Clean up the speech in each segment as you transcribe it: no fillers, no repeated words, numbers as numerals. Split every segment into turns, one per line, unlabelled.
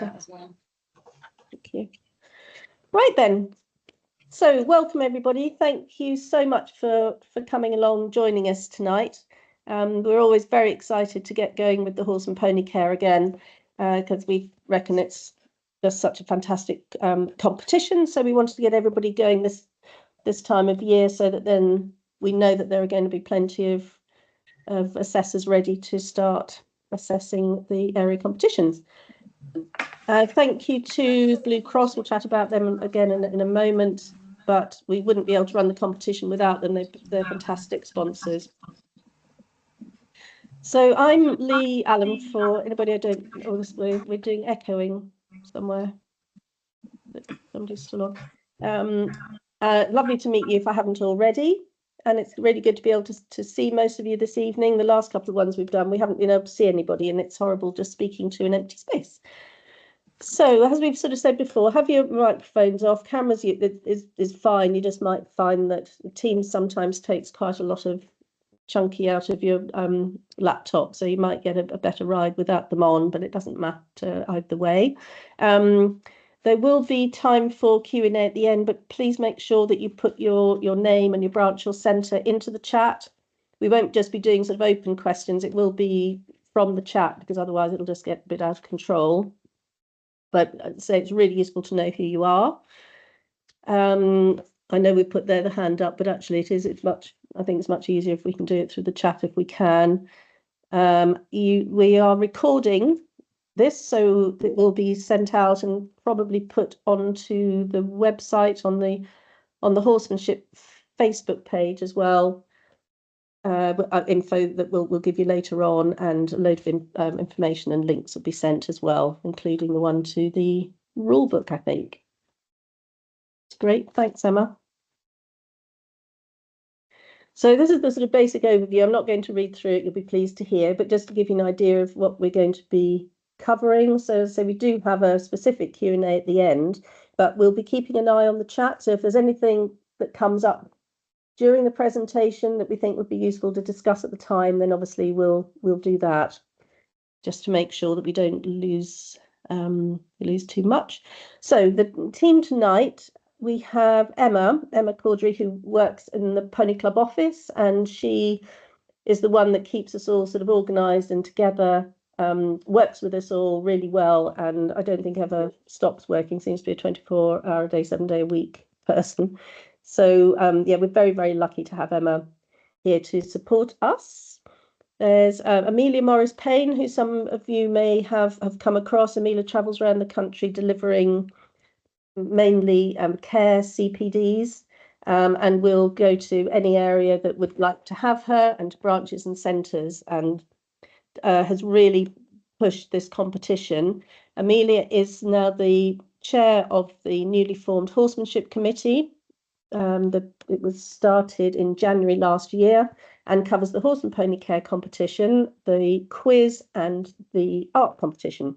Thank you. Right then. So welcome everybody. Thank you so much for coming along, joining us tonight. We're always very excited to get going with the horse and pony care again, because we reckon it's just such a fantastic competition. So we wanted to get everybody going this time of year, so that then we know that there are going to be plenty of assessors ready to start assessing the area competitions. Thank you to Blue Cross. We'll chat about them again in a moment, but we wouldn't be able to run the competition without them. They're fantastic sponsors. So I'm Lee Allen. For anybody I don't know, we're doing echoing somewhere. Somebody's still on. Lovely to meet you if I haven't already. And it's really good to be able to see most of you this evening. The last couple of ones we've done, we haven't been able to see anybody, and it's horrible just speaking to an empty space. So, as we've sort of said before, have your microphones off. Cameras is fine. You just might find that Teams sometimes takes quite a lot of chunky out of your laptop, so you might get a better ride without them on, but it doesn't matter either way. There will be time for Q&A at the end, but please make sure that you put your name and your branch or centre into the chat. We won't just be doing sort of open questions. It will be from the chat, because otherwise it'll just get a bit out of control. But I'd say it's really useful to know who you are. I know we put there the hand up, but actually I think it's much easier if we can do it through the chat if we can. We are recording this, so it will be sent out and probably put onto the website on the horsemanship Facebook page as well. Info that we'll give you later on, and a load of information and links will be sent as well, including the one to the rule book, I think. It's great. Thanks, Emma. So this is the sort of basic overview. I'm not going to read through it, you'll be pleased to hear, but just to give you an idea of what we're going to be covering. So we do have a specific Q&A at the end, but we'll be keeping an eye on the chat. So if there's anything that comes up during the presentation that we think would be useful to discuss at the time, then obviously we'll do that, just to make sure that we don't lose too much. So the team tonight, we have Emma Caudry, who works in the Pony Club office, and she is the one that keeps us all sort of organised and together, works with us all really well, and I don't think ever stops working. Seems to be a 24-hour-a-day, 7-day-a-week person. So yeah, we're very, very lucky to have Emma here to support us. There's Amelia Morris Payne, who some of you may have come across. Amelia travels around the country delivering mainly care CPDs, and will go to any area that would like to have her, and branches and centres, and has really pushed this competition. Amelia is now the chair of the newly formed Horsemanship Committee. It was started in January last year and covers the horse and pony care competition, the quiz, and the art competition.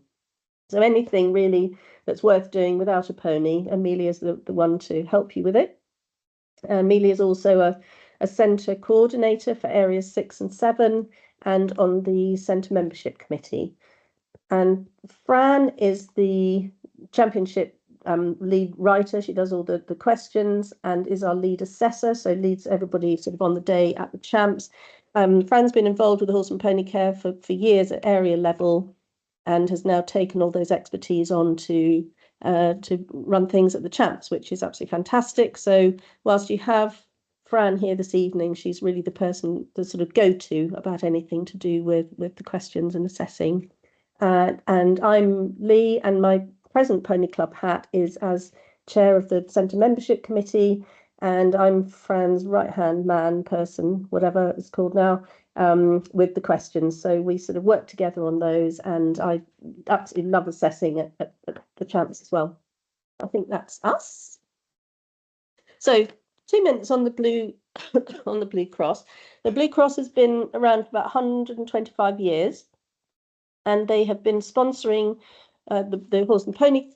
So anything really that's worth doing without a pony, Amelia's the one to help you with it. Amelia is also a centre coordinator for areas 6 and 7 and on the centre membership committee. And Fran is the championship lead writer. She does all the questions and is our lead assessor, so leads everybody sort of on the day at the champs. Fran's been involved with the horse and pony care for years at area level, and has now taken all those expertise on to run things at the champs, which is absolutely fantastic. So whilst you have Fran here this evening, she's really the person to sort of go to about anything to do with the questions and assessing. And I'm Lee, and my present Pony Club hat is as chair of the centre membership committee, and I'm Fran's right-hand man person, whatever it's called now, with the questions. So we sort of work together on those, and I absolutely love assessing at the champs as well. I think that's us. So 2 minutes on the Blue on the Blue Cross. The Blue Cross has been around for about 125 years, and they have been sponsoring the horse and pony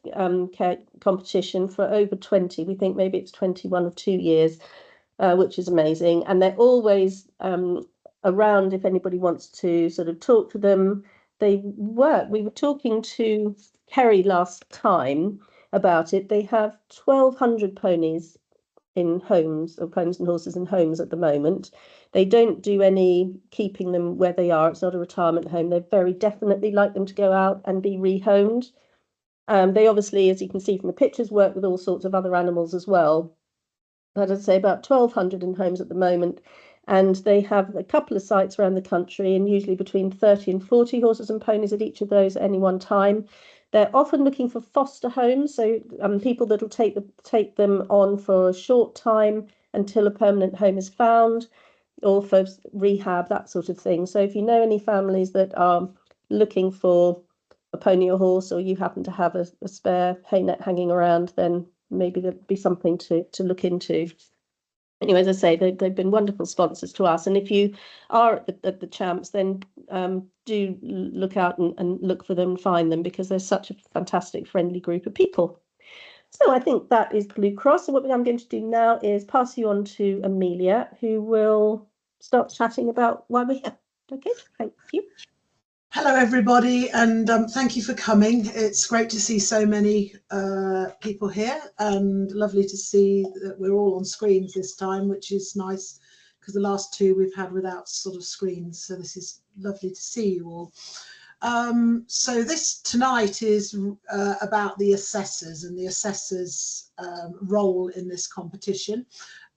care competition for over 20. We think maybe it's 21 or 2 years, which is amazing. And they're always around if anybody wants to sort of talk to them. they work. We were talking to Kerry last time about it. They have 1,200 ponies in homes, or ponies and horses in homes at the moment. They don't do any keeping them where they are. It's not a retirement home. They very definitely like them to go out and be rehomed. They obviously, as you can see from the pictures, work with all sorts of other animals as well. But I'd say about 1,200 in homes at the moment. And they have a couple of sites around the country, and usually between 30 and 40 horses and ponies at each of those at any one time. They're often looking for foster homes, so people that will take them on for a short time until a permanent home is found, or for rehab, that sort of thing. So if you know any families that are looking for a pony or horse, or you happen to have a spare hay net hanging around, then maybe there'd be something to look into. Anyway, as I say, they've been wonderful sponsors to us. And if you are at the Champs, then do look out and look for them and find them, because they're such a fantastic, friendly group of people. So I think that is Blue Cross. So what I'm going to do now is pass you on to Amelia, who will start chatting about why we're here. Okay, thank you.
Hello everybody, and thank you for coming. It's great to see so many people here, and lovely to see that we're all on screens this time, which is nice, because the last two we've had without sort of screens, so this is lovely to see you all. So this tonight is about the assessors and the assessors' role in this competition.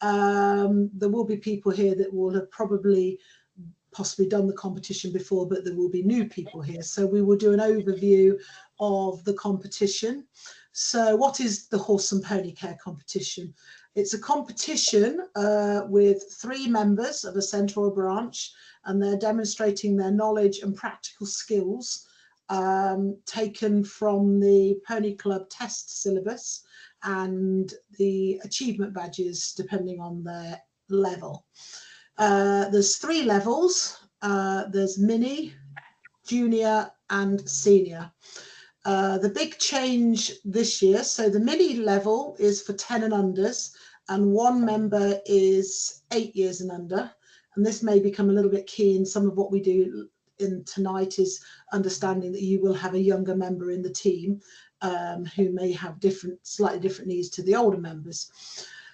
There will be people here that will have possibly done the competition before, but there will be new people here. So we will do an overview of the competition. So what is the Horse and Pony Care competition? It's a competition with 3 members of a centre or branch, and they're demonstrating their knowledge and practical skills taken from the Pony Club test syllabus and the achievement badges depending on their level. There's 3 levels. There's mini, junior and senior. The big change this year, so the mini level is for 10 and unders, and 1 member is 8 years and under. And this may become a little bit key in some of what we do in tonight, is understanding that you will have a younger member in the team who may have slightly different needs to the older members.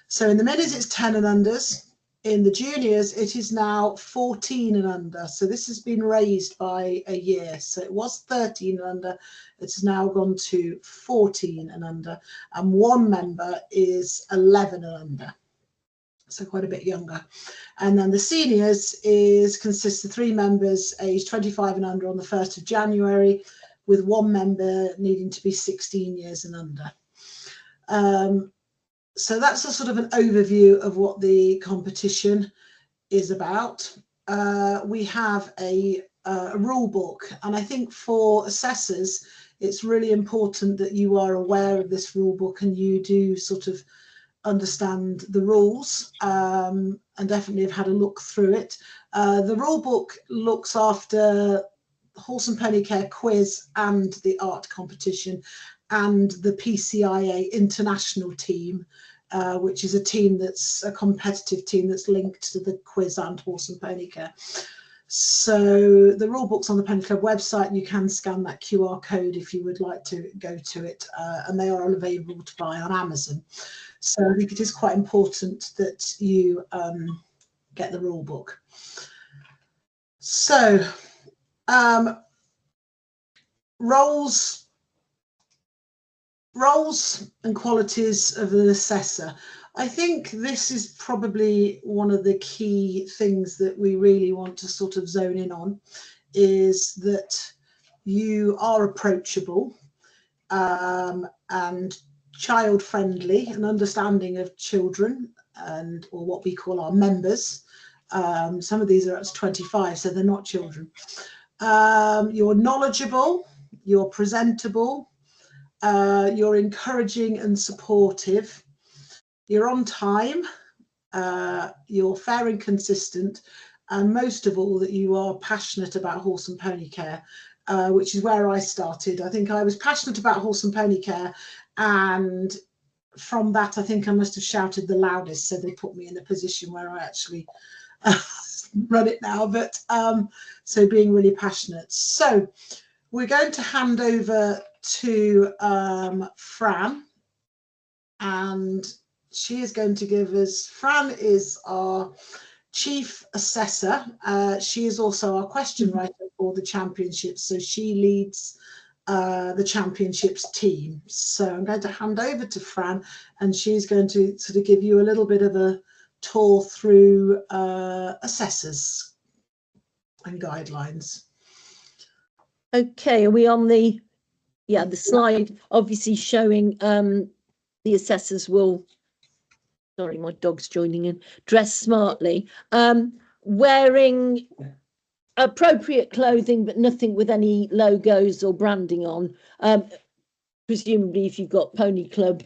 So in the minis it's 10 and unders. In the juniors, it is now 14 and under. So this has been raised by a year. So it was 13 and under. It's now gone to 14 and under. And 1 member is 11 and under. So quite a bit younger. And then the seniors consists of 3 members aged 25 and under on the 1st of January, with 1 member needing to be 16 years and under. So that's a sort of an overview of what the competition is about. We have a rule book, and I think for assessors, it's really important that you are aware of this rule book and you do sort of understand the rules, and definitely have had a look through it. The rule book looks after Horse and Pony Care quiz and the art competition and the PCIA international team, which is a team that's a competitive team that's linked to the quiz and Horse and Pony Care. So the rule book's on the Pony Club website, and you can scan that QR code if you would like to go to it, and they are available to buy on Amazon. So I think it is quite important that you get the rule book. So roles and qualities of an assessor. I think this is probably one of the key things that we really want to sort of zone in on, is that you are approachable and child friendly and understanding of children, and or what we call our members. Some of these are up to 25, so they're not children. You're knowledgeable, you're presentable, you're encouraging and supportive, you're on time, you're fair and consistent, and most of all that you are passionate about horse and pony care, which is where I started. I think I was passionate about horse and pony care, and from that I think I must have shouted the loudest, so they put me in a position where I actually run it now, but so being really passionate. So we're going to hand over to Fran, and she is going to give us, Fran is our Chief Assessor. She is also our question writer for the championships, so she leads the championships team. So I'm going to hand over to Fran, and she's going to sort of give you a little bit of a tour through assessors and guidelines.
Okay, are we on the slide obviously showing the assessors will, sorry, my dog's joining in, dress smartly, wearing appropriate clothing but nothing with any logos or branding on. Presumably if you've got Pony Club,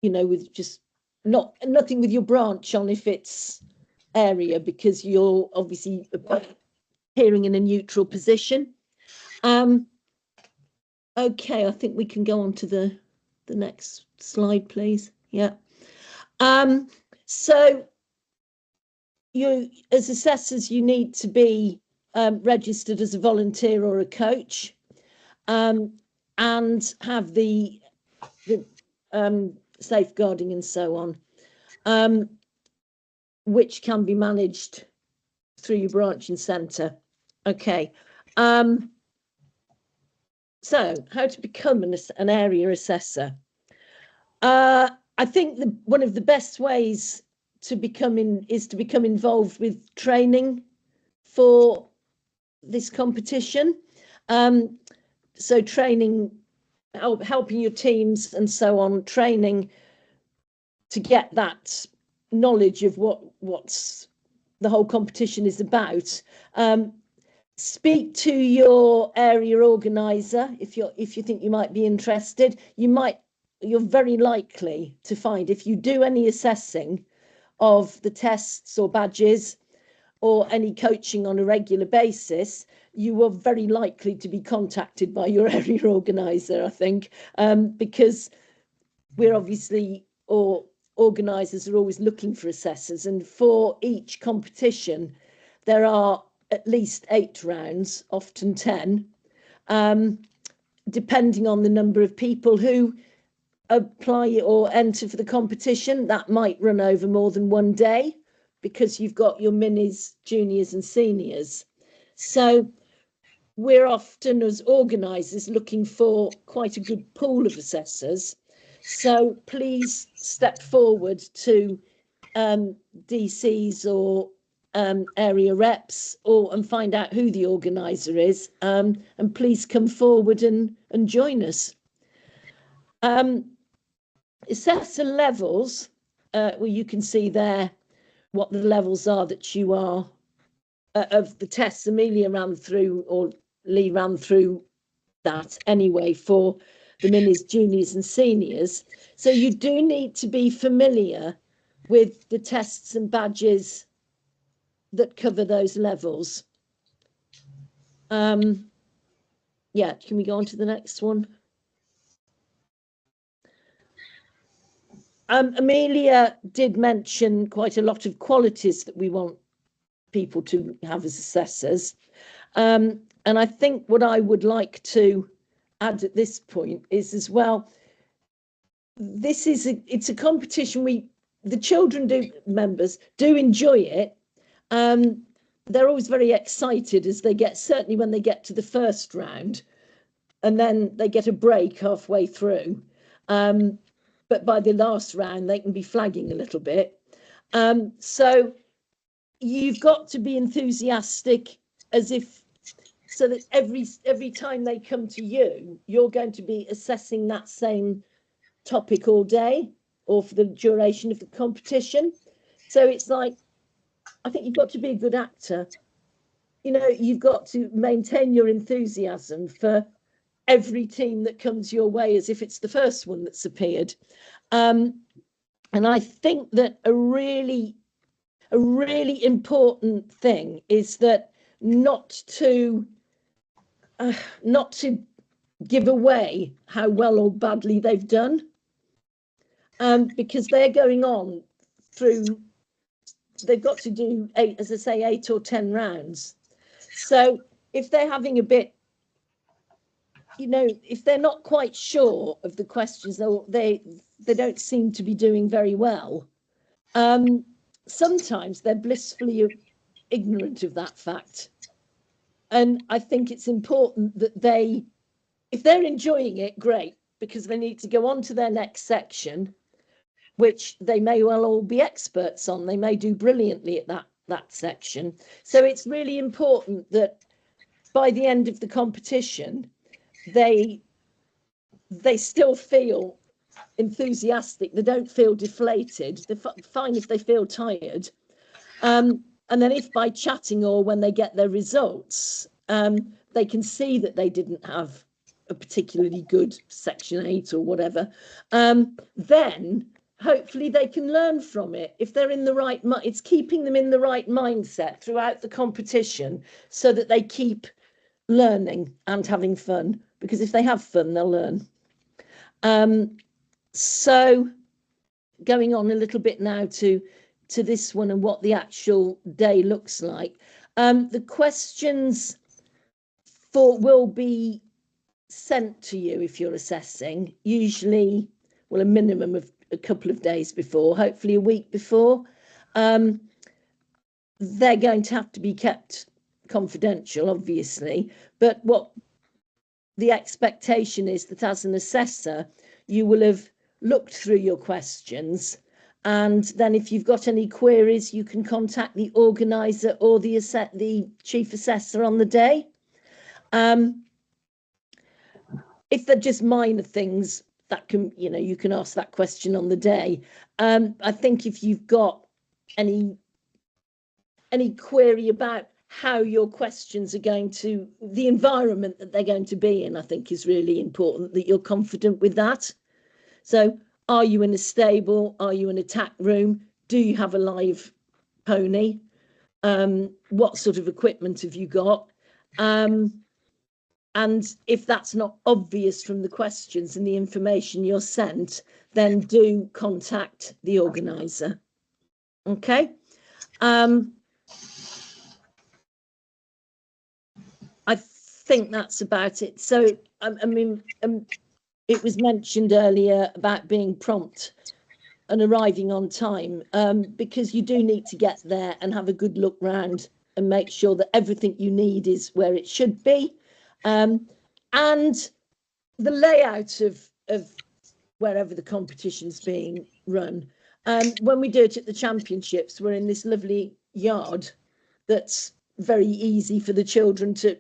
you know, with just nothing with your branch on if it's area, because you're obviously appearing in a neutral position. Okay, I think we can go on to the next slide, please. Yeah. So you, as assessors, you need to be registered as a volunteer or a coach, and have the safeguarding and so on, which can be managed through your branch and centre. Okay. So how to become an area assessor? I think one of the best ways to become involved with training for this competition. So training, helping your teams and so on, training to get that knowledge of what's the whole competition is about. Speak to your area organizer if you think you might be interested. You're very likely to find, if you do any assessing of the tests or badges or any coaching on a regular basis, you are very likely to be contacted by your area organizer, I think, because we're obviously, or organisers are always looking for assessors, and for each competition there are at least 8 rounds, often 10, depending on the number of people who apply or enter for the competition. That might run over more than one day because you've got your minis, juniors and seniors. So we're often, as organisers, looking for quite a good pool of assessors. So please step forward to DCs or area reps and find out who the organizer is, and please come forward and join us. Assessor levels, well, you can see there what the levels are that you are of the tests. Amelia ran through, or Lee ran through that anyway, for the minis, juniors and seniors. So you do need to be familiar with the tests and badges that cover those levels. Yeah, can we go on to the next one? Amelia did mention quite a lot of qualities that we want people to have as assessors. And I think what I would like to add at this point is, as well, it's a competition the children members do enjoy it. They're always very excited as certainly when they get to the first round, and then they get a break halfway through. But by the last round, they can be flagging a little bit. So you've got to be enthusiastic, so that every time they come to you, you're going to be assessing that same topic all day or for the duration of the competition. So it's like, I think you've got to be a good actor. You know, you've got to maintain your enthusiasm for every team that comes your way as if it's the first one that's appeared. And I think that a really important thing is that not to give away how well or badly they've done, because they're going on through they've got to do 8, as I say, 8 or 10 rounds. So if they're having a bit, you know, if they're not quite sure of the questions, or they don't seem to be doing very well, sometimes they're blissfully ignorant of that fact. And I think it's important that they, if they're enjoying it, great, because they need to go on to their next section, which they may well all be experts on. They may do brilliantly at that section. So it's really important that by the end of the competition, they still feel enthusiastic. They don't feel deflated. They're fine if they feel tired. And then if by chatting or when they get their results, they can see that they didn't have a particularly good section 8 or whatever, then hopefully they can learn from it. If they're in the right, it's keeping them in the right mindset throughout the competition so that they keep learning and having fun, because if they have fun, they'll learn. So going on a little bit now to this one and what the actual day looks like. The questions will be sent to you if you're assessing, usually, well, a minimum of a couple of days before, hopefully a week before. They're going to have to be kept confidential, obviously, but what the expectation is that as an assessor, you will have looked through your questions, and then if you've got any queries, you can contact the organizer or the chief assessor on the day. If they're just minor things, that can, you know, you can ask that question on the day. I think if you've got any query about how your questions are going to, the environment that they're going to be in, I think is really important that you're confident with that. So are you in a stable? Are you in a tack room? Do you have a live pony? What sort of equipment have you got? And if that's not obvious from the questions and the information you're sent, then do contact the organizer. Okay. I think that's about it. So, I mean, it was mentioned earlier about being prompt and arriving on time, because you do need to get there and have a good look round and make sure that everything you need is where it should be. And the layout of wherever the competition's being run. When we do it at the championships, we're in this lovely yard that's very easy for the children to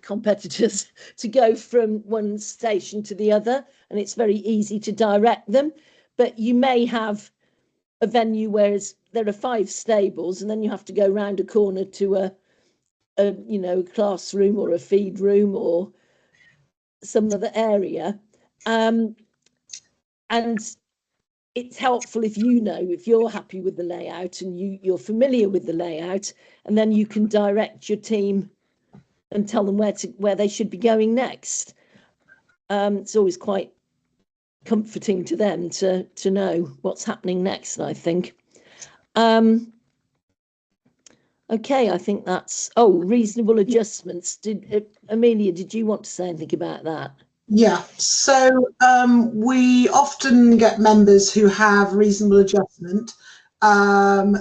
competitors to go from one station to the other, and it's very easy to direct them. But you may have a venue where there are 5 stables, and then you have to go round a corner to a classroom or a feed room or some other area, and it's helpful if you're happy with the layout and you're familiar with the layout, and then you can direct your team and tell them where they should be going next. It's always quite comforting to them to know what's happening next, I think. Okay, I think that's reasonable adjustments. Amelia, did you want to say anything about that?
Yeah, so we often get members who have reasonable adjustment.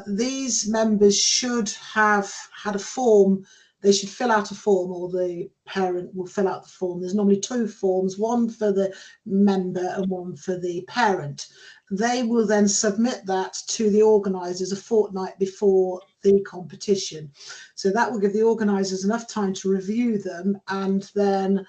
These members should have had a form. They should fill out a form, or the parent will fill out the form. There's normally 2 forms, one for the member and one for the parent. They will then submit that to the organisers a fortnight before the competition. So that will give the organisers enough time to review them and then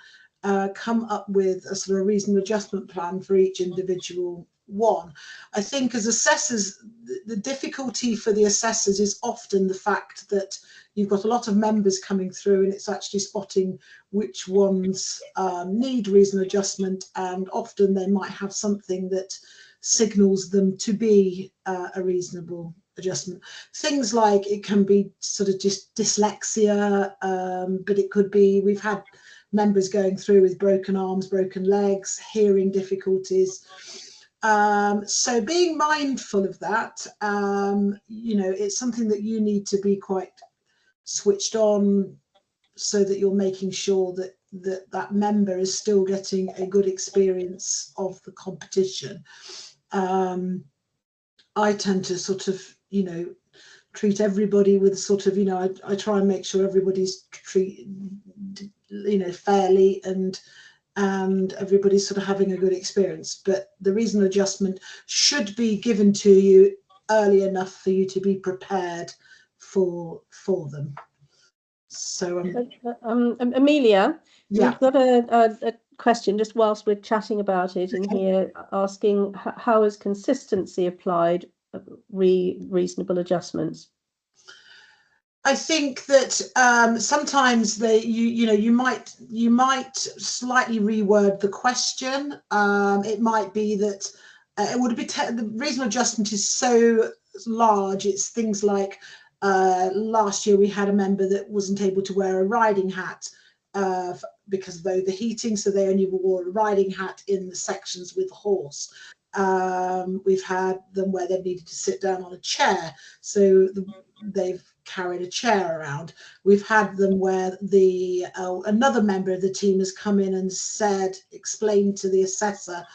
come up with a sort of reasonable adjustment plan for each individual one. I think as assessors, the difficulty for the assessors is often the fact that you've got a lot of members coming through, and it's actually spotting which ones need reasonable adjustment, and often they might have something that signals them to be a reasonable adjustment. Things like, it can be sort of just dyslexia, but it could be, we've had members going through with broken arms, broken legs, hearing difficulties. So being mindful of that, you know, it's something that you need to be quite switched on, so that you're making sure that that member is still getting a good experience of the competition. I tend to sort of, you know, treat everybody with sort of, you know, I try and make sure everybody's treated, you know, fairly, and everybody's sort of having a good experience. But the reasonable adjustment should be given to you early enough for you to be prepared for them. So
Amelia,
yeah,
we've got a question just whilst we're chatting about it in here, asking how is consistency applied reasonable adjustments?
I think that sometimes you know, you might slightly reword the question. It might be that it would be the reasonable adjustment is so large. It's things like last year we had a member that wasn't able to wear a riding hat because of the heating, so they only wore a riding hat in the sections with the horse. We've had them where they've needed to sit down on a chair, so they've carried a chair around. We've had them where another member of the team has come in and explained to the assessor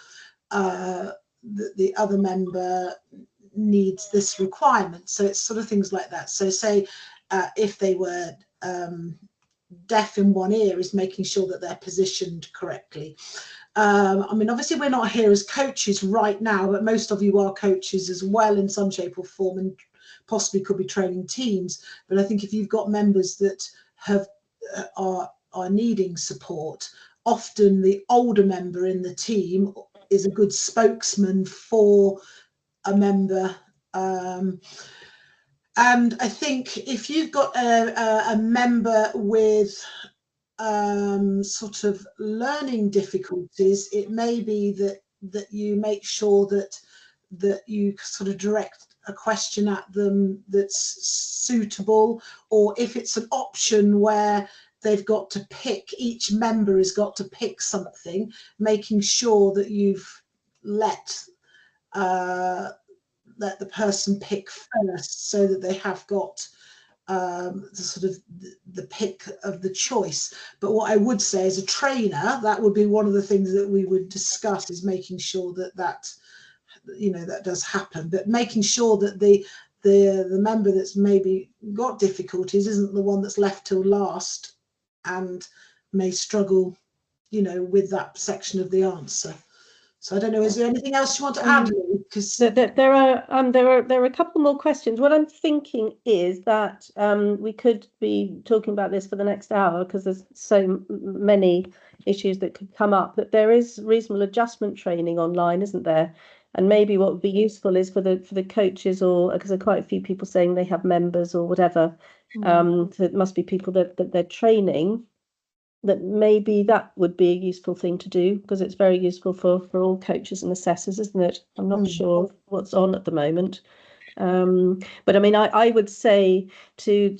that the other member needs this requirement. So it's sort of things like that. So say if they were deaf in one ear, is making sure that they're positioned correctly. I mean, obviously we're not here as coaches right now, but most of you are coaches as well in some shape or form, and possibly could be training teams. But I think if you've got members that are needing support, often the older member in the team is a good spokesman for a member. And I think if you've got a member with sort of learning difficulties, it may be that you make sure that you sort of direct a question at them that's suitable, or if it's an option where they've got to pick, each member has got to pick something, making sure that you've let the person pick first, so that they have got the sort of the pick of the choice. But what I would say as a trainer, that would be one of the things that we would discuss, is making sure that you know, that does happen, but making sure that the member that's maybe got difficulties isn't the one that's left till last and may struggle, you know, with that section of the answer. So I don't know, is there anything else you want to add, Lou? Because
there are a couple more questions. What I'm thinking is that we could be talking about this for the next hour, because there's so many issues that could come up. But there is reasonable adjustment training online, isn't there? And maybe what would be useful is for the coaches, or because there are quite a few people saying they have members or whatever. So it must be people that they're training. That maybe that would be a useful thing to do, because it's very useful for all coaches and assessors, isn't it? I'm not sure what's on at the moment. But I mean, I would say to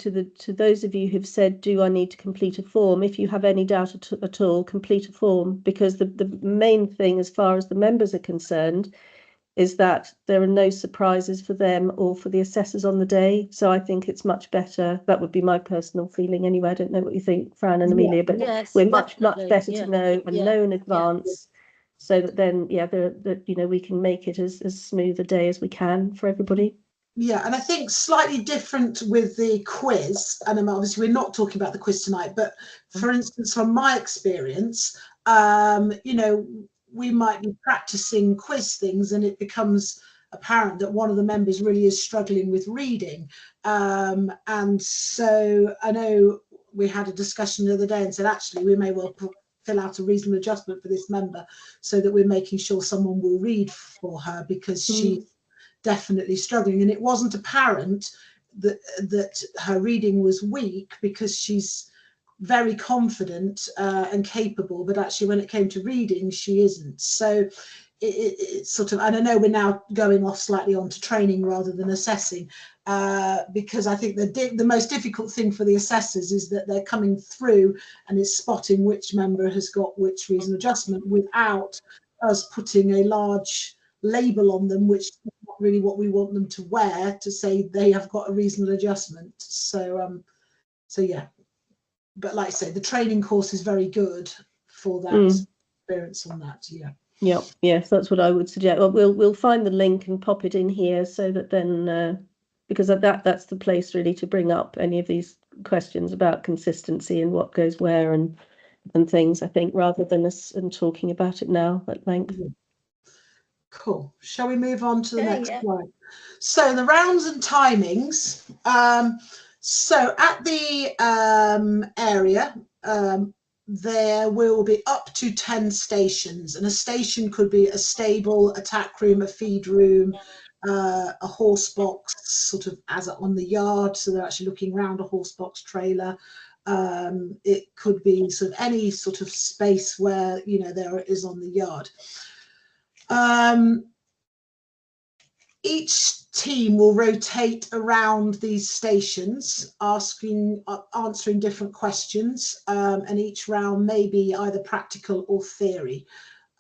those of you who've said, do I need to complete a form? If you have any doubt at all, complete a form, because the main thing as far as the members are concerned is that there are no surprises for them or for the assessors on the day. So I think it's much better. That would be my personal feeling anyway. I don't know what you think, Fran and Amelia, but
yes,
we're much
definitely.
better to know and know in advance, so that then, you know, we can make it as smooth a day as we can for everybody.
Yeah, and I think slightly different with the quiz, and obviously we're not talking about the quiz tonight, but for instance, from my experience, you know, we might be practicing quiz things and it becomes apparent that one of the members really is struggling with reading. And so I know we had a discussion the other day and said, actually, we may well fill out a reasonable adjustment for this member, so that we're making sure someone will read for her, because she's definitely struggling. And it wasn't apparent that her reading was weak, because she's very confident and capable, but actually when it came to reading, she isn't. So it's sort of, and I know we're now going off slightly onto training rather than assessing, because I think the most difficult thing for the assessors is that they're coming through and is spotting which member has got which reasonable adjustment, without us putting a large label on them, which is not really what we want them to wear, to say they have got a reasonable adjustment. So yeah, but like I say, the training course is very good for that experience on that. Yeah.
Yeah, yes, that's what I would suggest. Well, we'll find the link and pop it in here so that then because that's the place really to bring up any of these questions about consistency and what goes where and things, I think, rather than us and talking about it now at length.
Cool. Shall we move on to the next
yeah.
slide? So the rounds and timings. So at the area, there will be up to 10 stations, and a station could be a stable, a tack room, a feed room, a horse box, sort of as on the yard, so they're actually looking around a horse box trailer. It could be sort of any sort of space where, you know, there is on the yard. Each team will rotate around these stations, answering different questions, and each round may be either practical or theory.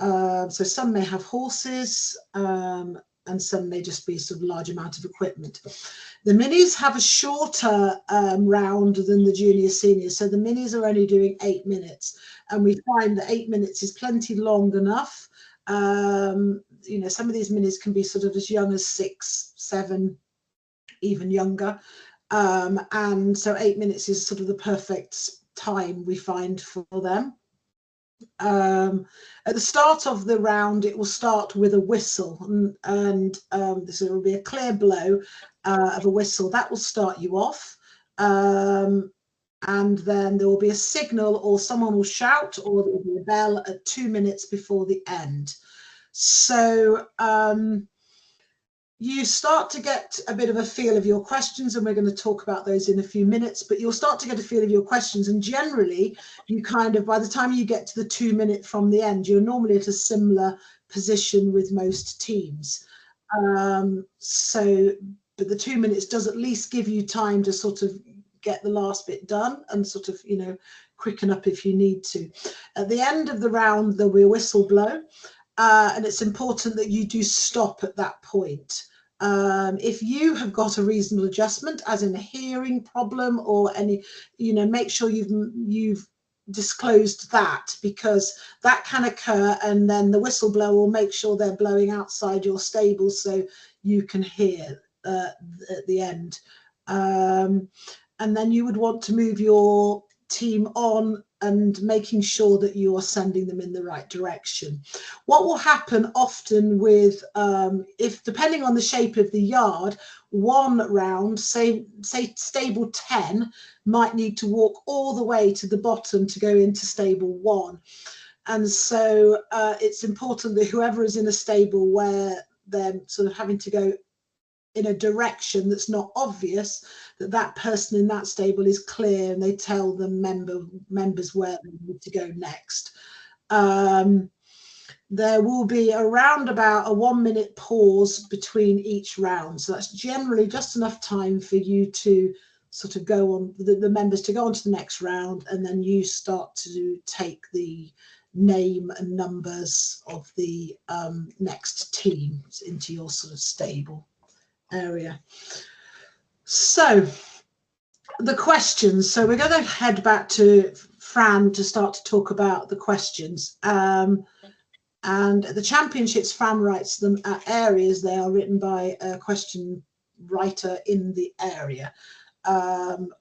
So some may have horses, and some may just be sort of large amount of equipment. The minis have a shorter round than the junior seniors, so the minis are only doing 8 minutes, and we find that 8 minutes is plenty long enough. You know, some of these minis can be sort of as young as 6, 7, even younger. And so 8 minutes is sort of the perfect time we find for them. At the start of the round, it will start with a whistle, and this will be a clear blow of a whistle that will start you off. And then there will be a signal, or someone will shout, or there will be a bell at 2 minutes before the end. So you start to get a bit of a feel of your questions, and we're going to talk about those in a few minutes, but you'll start to get a feel of your questions, and generally you kind of, by the time you get to the 2 minute from the end, you're normally at a similar position with most teams. But the 2 minutes does at least give you time to sort of get the last bit done and sort of, you know, quicken up if you need to. At the end of the round, there'll be a whistle blow. And it's important that you do stop at that point. If you have got a reasonable adjustment, as in a hearing problem or any, you know, make sure you've disclosed that, because that can occur, and then the whistleblower will make sure they're blowing outside your stable so you can hear at the end. And then you would want to move your team on and making sure that you are sending them in the right direction. What will happen often with, if depending on the shape of the yard, one round, say stable 10, might need to walk all the way to the bottom to go into stable 1. And so it's important that whoever is in a stable where they're sort of having to go in a direction that's not obvious, that person in that stable is clear, and they tell the members where they need to go next. There will be around about a 1 minute pause between each round, so that's generally just enough time for you to sort of go on, the members to go on to the next round, and then you start to take the name and numbers of the next team into your sort of stable area. So the questions, so we're going to head back to Fran to start to talk about the questions, and the championships, Fran writes them at areas. They are written by a question writer in the area.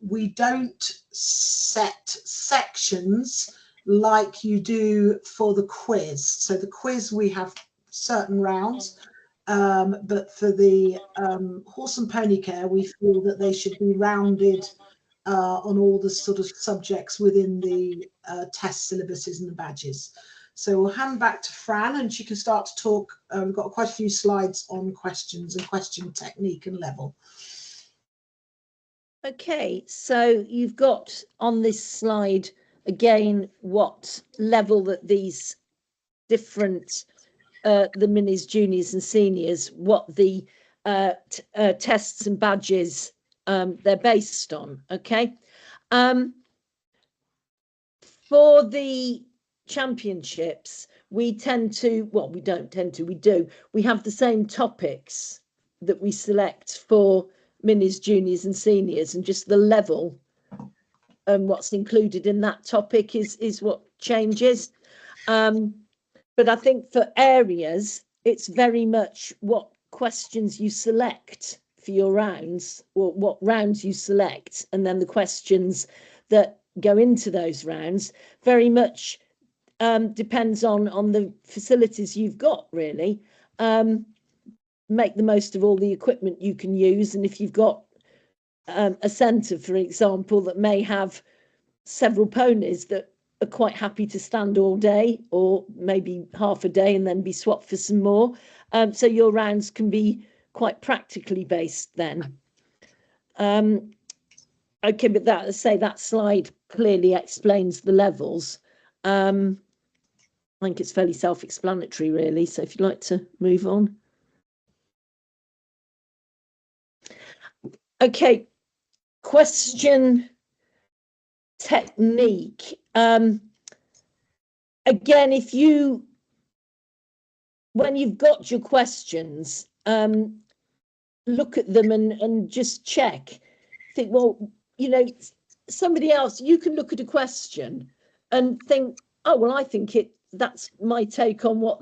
We don't set sections like you do for the quiz. So the quiz, we have certain rounds, but for the horse and pony care, we feel that they should be rounded on all the sort of subjects within the test syllabuses and the badges. So we'll hand back to Fran, and she can start to talk. We've got quite a few slides on questions and question technique and level.
Okay, so you've got on this slide again what level that these different the minis, juniors and seniors, what the tests and badges they're based on. Okay, for the championships, we tend to, well, we don't tend to, we do, we have the same topics that we select for minis, juniors and seniors, and just the level and what's included in that topic is what changes. But I think for areas, it's very much what questions you select for your rounds, or what rounds you select, and then the questions that go into those rounds very much depends on the facilities you've got, really. Make the most of all the equipment you can use, and if you've got a centre, for example, that may have several ponies that are quite happy to stand all day, or maybe half a day, and then be swapped for some more. So your rounds can be quite practically based then. Okay, but that, let's say that slide clearly explains the levels. I think it's fairly self-explanatory, really. So if you'd like to move on. Okay, question technique. Again, when you've got your questions, look at them and just check. Think, well, you know, somebody else, you can look at a question and think, oh, well, I think that's my take on what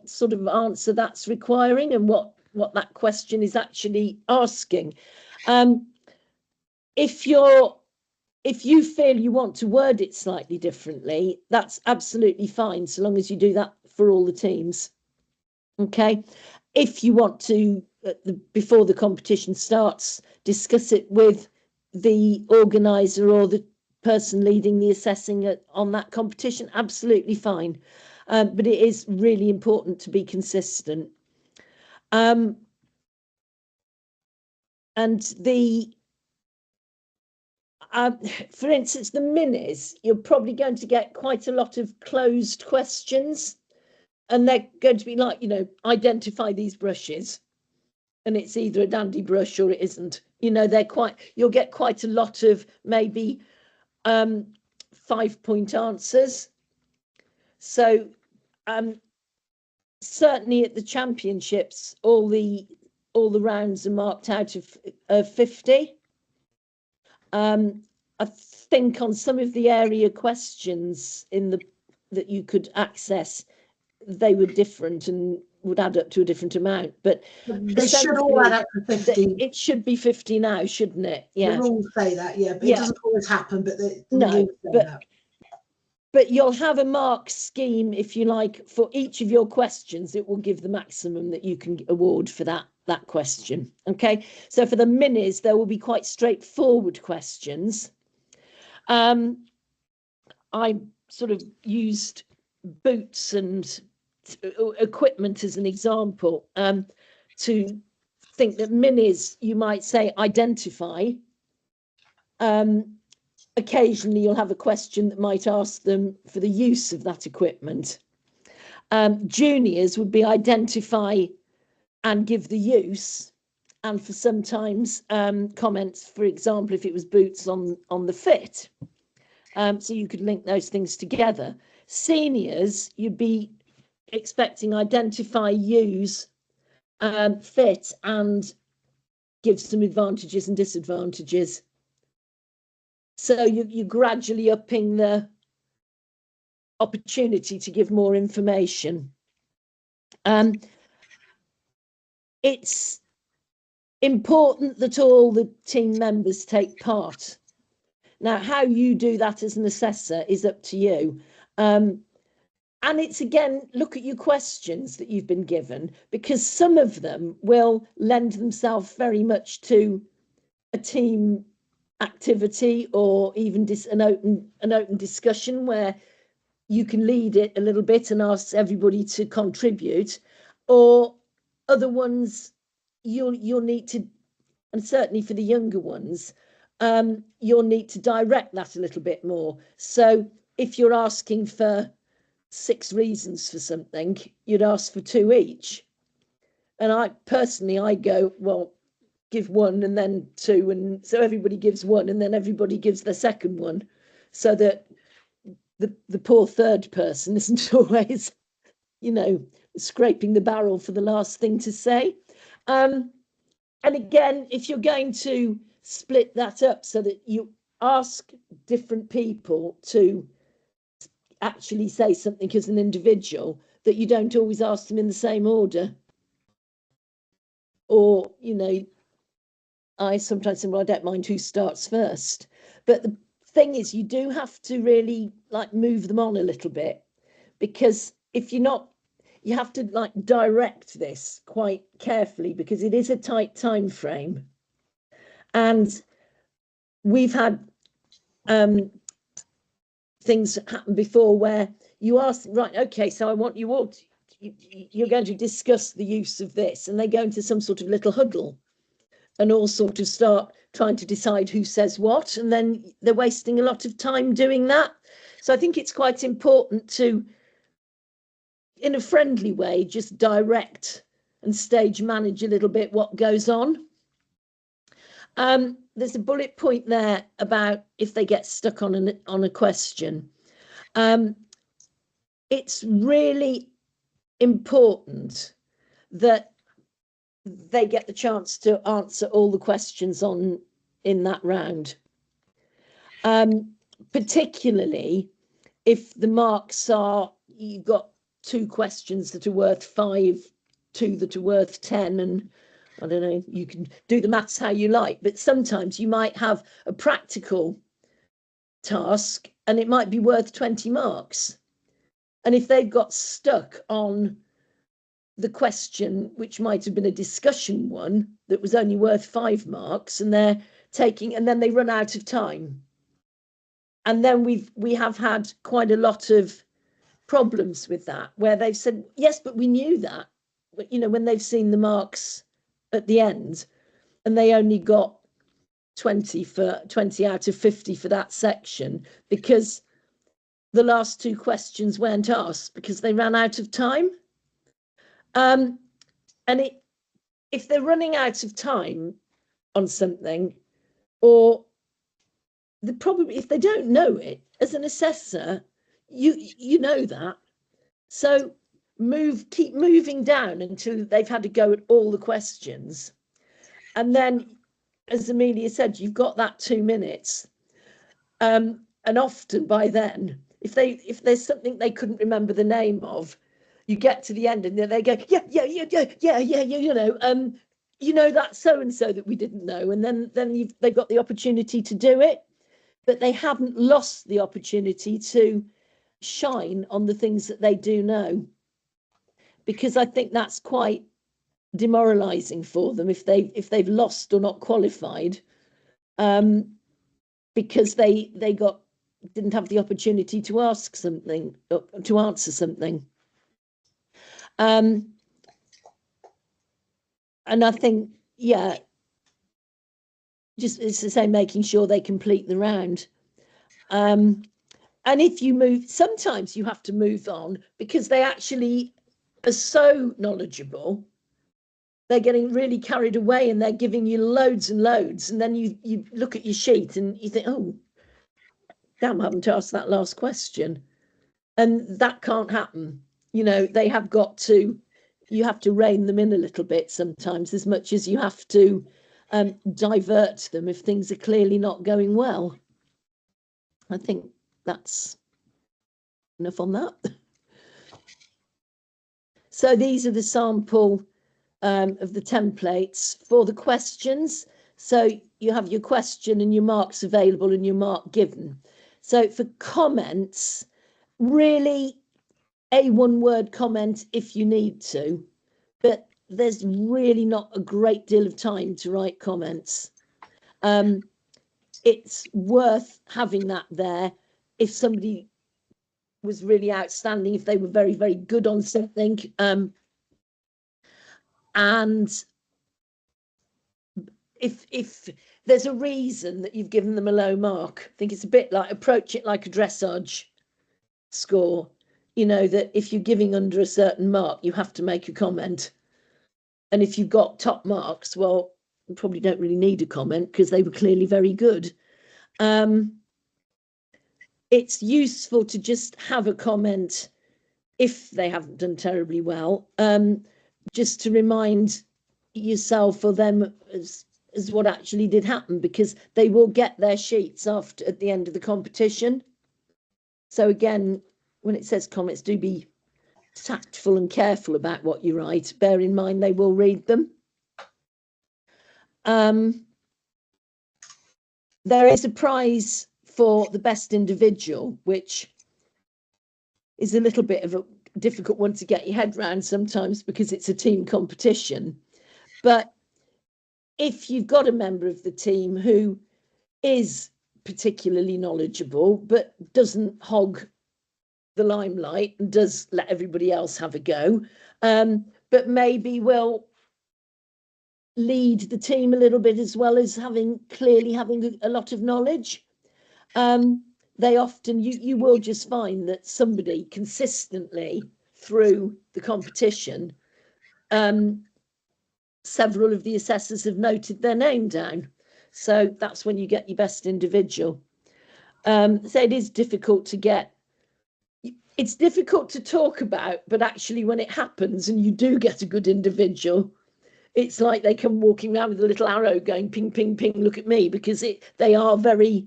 sort of answer that's requiring, and what that question is actually asking. If you feel you want to word it slightly differently, that's absolutely fine, so long as you do that for all the teams. Okay. If you want to, before the competition starts, discuss it with the organizer or the person leading the assessing on that competition, absolutely fine. But it is really important to be consistent. And for instance, the minis, you're probably going to get quite a lot of closed questions, and they're going to be like, you know, identify these brushes, and it's either a dandy brush or it isn't. You know, you'll get quite a lot of maybe 5-point answers. So certainly at the championships, all the rounds are marked out of 50. I think on some of the area questions that you could access, they were different and would add up to a different amount, but
they should all add up to 50.
It should be 50 now, shouldn't it? Yeah.
The rules say that, yeah, but
Yeah.
it doesn't always happen, but the
No,
rules say that.
But you'll have a mark scheme, if you like, for each of your questions. It will give the maximum that you can award for that question. Okay, so for the minis, there will be quite straightforward questions. I sort of used boots and equipment as an example, to think that minis, you might say identify. Occasionally you'll have a question that might ask them for the use of that equipment. Juniors would be identify and give the use, and for sometimes comments, for example, if it was boots on the fit. So you could link those things together. Seniors, you'd be expecting identify, use, fit, and give some advantages and disadvantages. So you're gradually upping the opportunity to give more information. It's important that all the team members take part. Now, how you do that as an assessor is up to you. And it's, again, look at your questions that you've been given, because some of them will lend themselves very much to a team activity, or even an open discussion where you can lead it a little bit and ask everybody to contribute, or other ones you'll need to, and certainly for the younger ones, you'll need to direct that a little bit more. So if you're asking for 6 reasons for something, you'd ask for 2 each. And I go, well, give 1 and then 2, and so everybody gives 1, and then everybody gives the second one, so that the poor third person isn't always, you know, scraping the barrel for the last thing to say. And again, if you're going to split that up so that you ask different people to actually say something as an individual, that you don't always ask them in the same order. Or, you know, I sometimes say, well, I don't mind who starts first. But the thing is, you do have to really like move them on a little bit, because if you're not, you have to like direct this quite carefully, because it is a tight time frame. And we've had things happen before where you ask, right, okay, so I want you all to, you're going to discuss the use of this, and they go into some sort of little huddle and all sort of start trying to decide who says what, and then they're wasting a lot of time doing that. So I think it's quite important to, in a friendly way, just direct and stage manage a little bit what goes on. There's a bullet point there about if they get stuck on a question. It's really important that they get the chance to answer all the questions in that round. Particularly if the marks are, you've got 2 questions that are worth 5, 2 that are worth 10, and I don't know, you can do the maths how you like, but sometimes you might have a practical task and it might be worth 20 marks. And if they've got stuck on the question, which might have been a discussion one that was only worth 5 marks, and they're taking, and then they run out of time. And then we have had quite a lot of problems with that, where they've said, yes, but we knew that, but, you know, when they've seen the marks at the end and they only got 20 out of 50 for that section, because the last 2 questions weren't asked because they ran out of time. And if they're running out of time on something, or probably if they don't know it, as an assessor, you know that. So keep moving down until they've had to go at all the questions. And then, as Amelia said, you've got that 2 minutes. And often by then, if there's something they couldn't remember the name of, you get to the end and then they go, yeah, you know, that's so-and-so that we didn't know. And then they've got the opportunity to do it, but they haven't lost the opportunity to shine on the things that they do know. Because I think that's quite demoralizing for them if they've lost or not qualified, because they didn't have the opportunity to ask something, to answer something. And I think, yeah, just it's the same, making sure they complete the round. And if you move, sometimes you have to move on because they actually are so knowledgeable. They're getting really carried away and they're giving you loads and loads. And then you look at your sheet and you think, oh, damn, I haven't asked that last question. And that can't happen. You know, you have to rein them in a little bit sometimes, as much as you have to divert them if things are clearly not going well. I think that's enough on that. So these are the sample of the templates for the questions. So you have your question and your marks available and your mark given. So for comments, really a 1-word comment if you need to, but there's really not a great deal of time to write comments. It's worth having that there if somebody was really outstanding, if they were very, very good on something. And if there's a reason that you've given them a low mark, I think it's a bit like, approach it like a dressage score. You know, that if you're giving under a certain mark, you have to make a comment. And if you've got top marks, well, you probably don't really need a comment because they were clearly very good. it's useful to just have a comment if they haven't done terribly well, just to remind yourself or them as what actually did happen, because they will get their sheets after at the end of the competition. So again, when it says comments, do be tactful and careful about what you write. Bear in mind they will read them. There is a prize for the best individual, which is a little bit of a difficult one to get your head around sometimes because it's a team competition. But if you've got a member of the team who is particularly knowledgeable but doesn't hog the limelight and does let everybody else have a go, but maybe will lead the team a little bit as well as having a lot of knowledge, they often, you will just find that somebody consistently through the competition, several of the assessors have noted their name down. So that's when you get your best individual. So it is difficult to get, it's difficult to talk about, but actually when it happens and you do get a good individual, it's like they come walking around with a little arrow going ping, ping, ping, look at me, because they are very,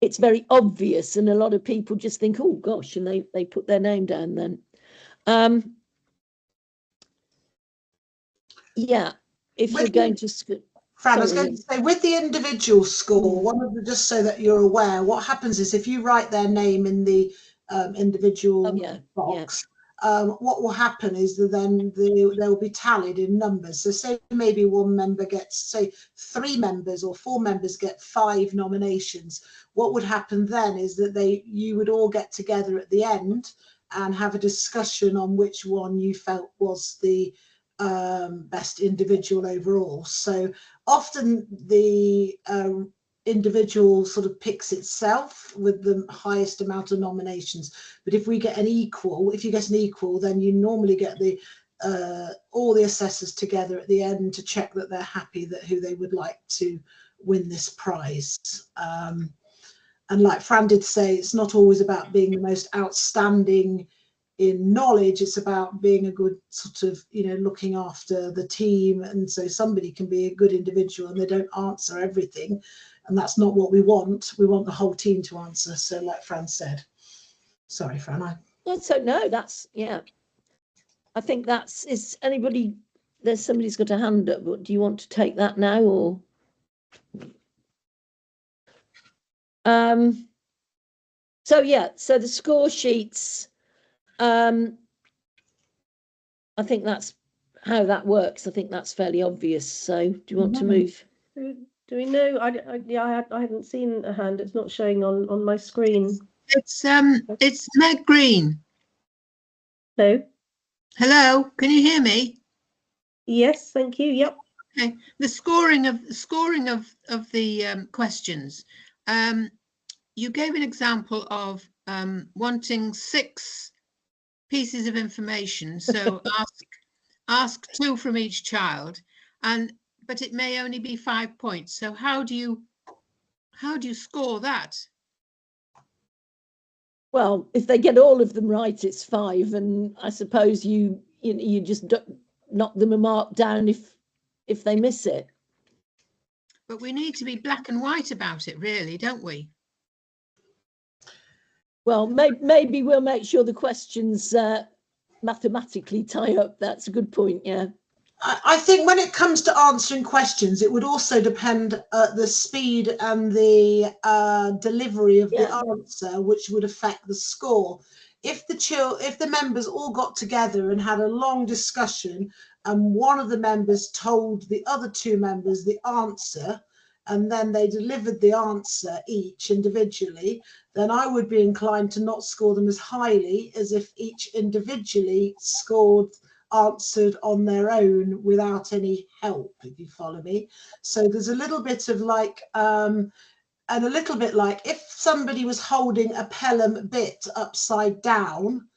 it's very obvious, and a lot of people just think, oh gosh, and they put their name down then. Yeah, if you're going to...
Fran, I was going to say, with the individual score, one of the, just so that you're aware, what happens is if you write their name in the individual box, what will happen is that then they'll be tallied in numbers. So say maybe one member gets, say 3 members or 4 members get 5 nominations. What would happen then is that you would all get together at the end and have a discussion on which one you felt was the best individual overall. So often the individual sort of picks itself with the highest amount of nominations, but if we get an equal, if you get an equal, then you normally get the all the assessors together at the end to check that they're happy that who they would like to win this prize. And like Fran did say, it's not always about being the most outstanding in knowledge, it's about being a good sort of, you know, looking after the team. And so somebody can be a good individual and they don't answer everything, and that's not what we want. We want the whole team to answer. So like Fran said, sorry Fran,
that's, yeah, I think that's, is anybody, there's somebody's got a hand up, but do you want to take that now, or so yeah, so the score sheets, I think that's how that works. I think that's fairly obvious. So do you want to move?
Do we know? I haven't seen a hand. It's not showing on my screen.
It's Meg Green.
Hello.
Hello, can you hear me?
Yes, thank you. Yep.
Okay. The scoring of the questions. You gave an example of wanting 6 pieces of information. So ask 2 from each child, but it may only be 5 points. So how do you score that?
Well, if they get all of them right, it's 5, and I suppose you just knock them a mark down if they miss it.
But we need to be black and white about it, really, don't we?
Well, maybe we'll make sure the questions mathematically tie up. That's a good point, yeah.
I think when it comes to answering questions, it would also depend the speed and the delivery of the answer, which would affect the score. If the members all got together and had a long discussion, and one of the members told the other 2 members the answer, and then they delivered the answer each individually, then I would be inclined to not score them as highly as if each individually answered on their own without any help, if you follow me. So there's a little bit of like, and a little bit like if somebody was holding a Pelham bit upside down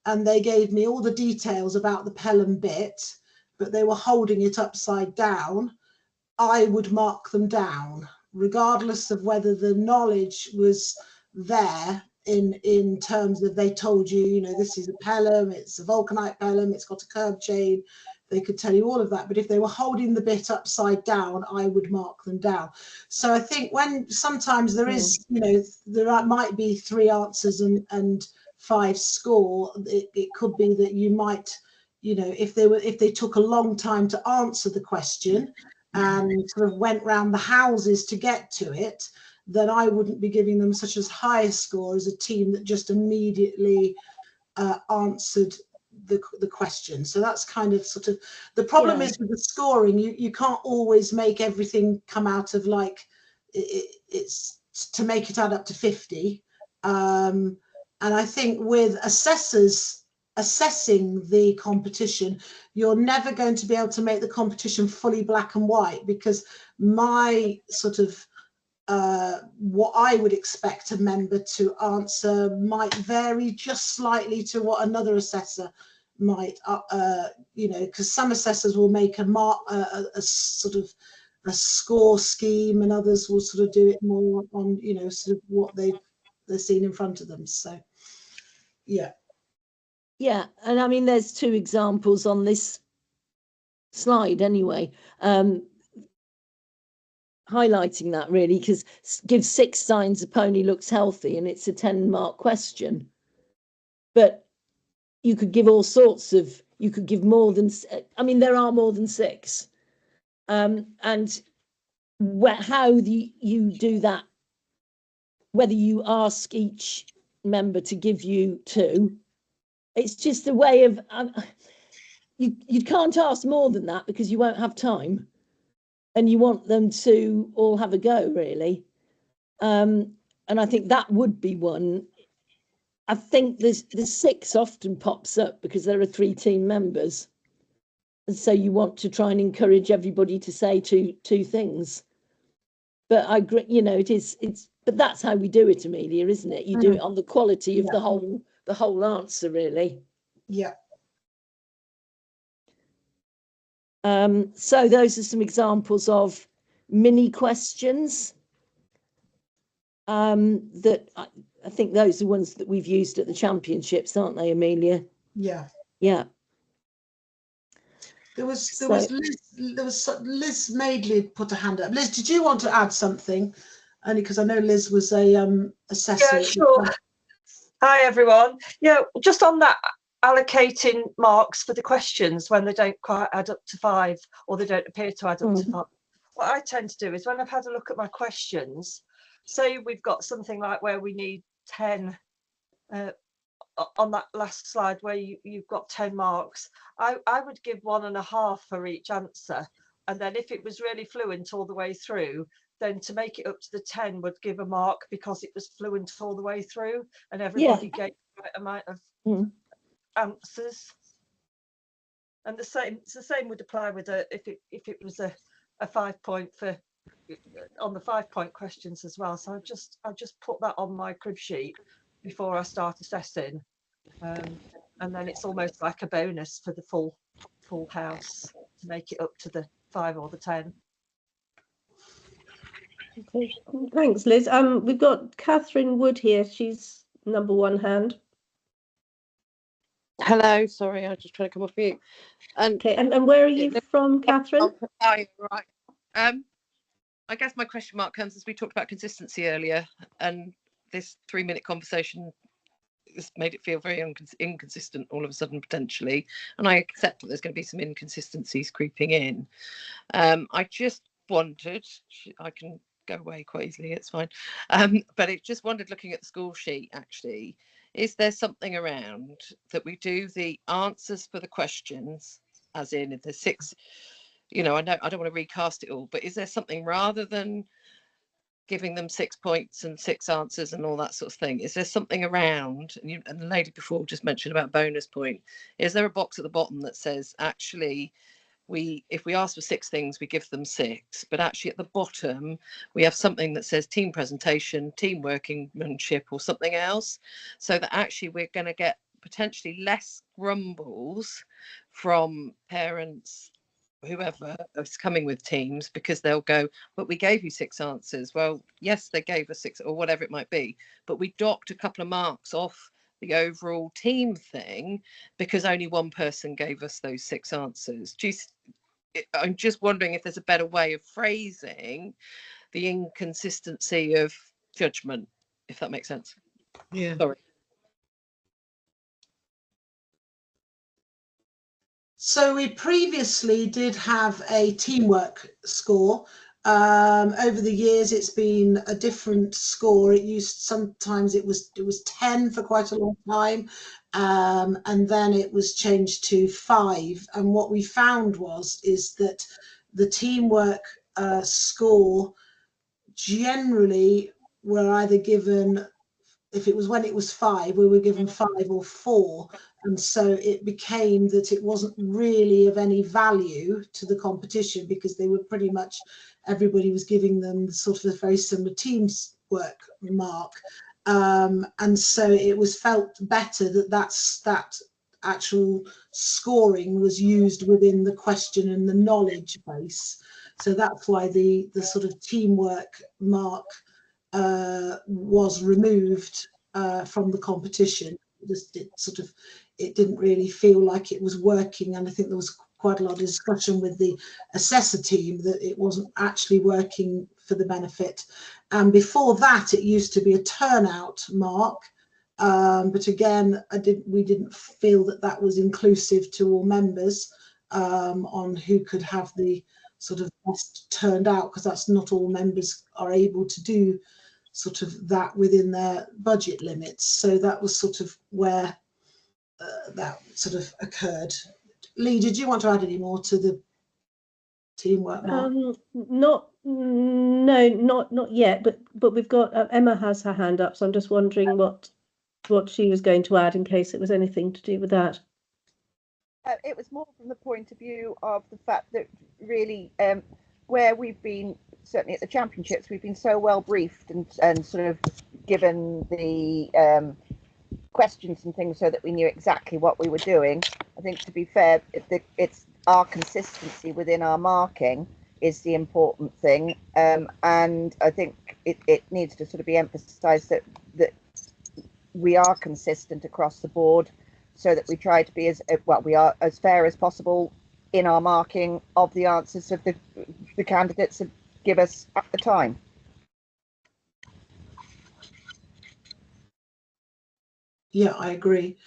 and they gave me all the details about the Pelham bit, but they were holding it upside down, I would mark them down, regardless of whether the knowledge was there. in terms of they told you, you know, this is a pelham, it's a vulcanite pelham, it's got a curb chain. They could tell you all of that, but if they were holding the bit upside down, I would mark them down. So I think when sometimes there is, you know, there might be 3 answers and 5 score, it could be that you might, you know, if they took a long time to answer the question and sort of went round the houses to get to it, then I wouldn't be giving them such as high a score as a team that just immediately answered the question. So that's kind of sort of the problem is with the scoring, you can't always make everything come out of like it's to make it add up to 50. And I think with assessors assessing the competition, you're never going to be able to make the competition fully black and white, because my sort of what I would expect a member to answer might vary just slightly to what another assessor might, you know, because some assessors will make a sort of a score scheme, and others will sort of do it more on, you know, sort of what they're seeing in front of them. So, yeah.
Yeah, and I mean, there's 2 examples on this slide anyway, highlighting that really, because give 6 signs a pony looks healthy, and it's a 10-mark question. But you could give all sorts of, you could give more than, I mean, there are more than 6. And how you do that, whether you ask each member to give you 2, it's just a way of, you can't ask more than that because you won't have time, and you want them to all have a go, really. And I think that would be one. I think the 6 often pops up because there are 3 team members, and so you want to try and encourage everybody to say two things. But I agree, you know, but that's how we do it, Amelia, isn't it? You do it on the quality of the whole answer, really.
Yeah.
So those are some examples of mini questions. That I think those are ones that we've used at the championships, aren't they, Amelia?
Yeah.
Yeah.
There was Liz Maidley put a hand up. Liz, did you want to add something? Only because I know Liz was a assessor.
Yeah, sure. Hi everyone. Yeah, just on that, allocating marks for the questions when they don't quite add up to 5, or they don't appear to add up to 5. What I tend to do is, when I've had a look at my questions, say we've got something like where we need 10 on that last slide where you've got 10 marks, I would give 1.5 for each answer, and then if it was really fluent all the way through, then to make it up to the 10 would give a mark because it was fluent all the way through and everybody gave the right amount of answers. And the same would apply with if it was a 5 point for on the 5 point questions as well. So I just put that on my crib sheet before I start assessing, and then it's almost like a bonus for the full house to make it up to the 5 or the 10.
Okay, thanks, Liz. We've got Catherine Wood here. She's number 1 hand.
Hello, sorry, I was just trying to come off mute.
Okay, and where are you from, Catherine?
Right. I guess my question mark comes as we talked about consistency earlier, and this 3-minute conversation has made it feel very inconsistent all of a sudden, potentially. And I accept that there's going to be some inconsistencies creeping in. I just wondered, I can go away quite easily, it's fine. But it just wondered, looking at the score sheet, actually, is there something around that we do the answers for the questions, as in if there's 6, you know, I don't want to recast it all, but is there something rather than giving them 6 points and 6 answers and all that sort of thing? Is there something around, and the lady before just mentioned about bonus point, is there a box at the bottom that says, actually, if we ask for 6 things, we give them 6, but actually at the bottom we have something that says team presentation, team workmanship, or something else, so that actually we're going to get potentially less grumbles from parents whoever is coming with teams, because they'll go, but we gave you 6 answers. Well, yes, they gave us 6 or whatever it might be, but we docked a couple of marks off the overall team thing because only one person gave us those 6 answers. I'm just wondering if there's a better way of phrasing the inconsistency of judgment, if that makes sense.
Yeah.
Sorry.
So we previously did have a teamwork score. Over the years, it's been a different score. Sometimes it was 10 for quite a long time, and then it was changed to 5. And what we found is that the teamwork score generally were either given, if it was when it was 5, we were given 5 or 4. And so it became that it wasn't really of any value to the competition because they were pretty much, everybody was giving them sort of a very similar teamwork mark. And so it was felt better that actual scoring was used within the question and the knowledge base. So that's why the sort of teamwork mark was removed from the competition. It didn't really feel like it was working, and I think there was quite a lot of discussion with the assessor team that it wasn't actually working for the benefit. And before that, it used to be a turnout mark, but again, we didn't feel that was inclusive to all members on who could have the sort of best turned out, because that's not all members are able to do sort of that within their budget limits. So that was sort of where that sort of occurred. Lee, did you want to add any more to the teamwork mark?
Not yet, but we've got Emma has her hand up, so I'm just wondering what she was going to add in case it was anything to do with that.
It was more from the point of view of the fact that really where we've been, certainly at the championships, we've been so well briefed and sort of given the questions and things so that we knew exactly what we were doing. I think, to be fair, it's our consistency within our marking is the important thing, and I think it needs to sort of be emphasised that we are consistent across the board, so that we try to be we are as fair as possible in our marking of the answers of the candidates that give us at the time.
Yeah, I agree.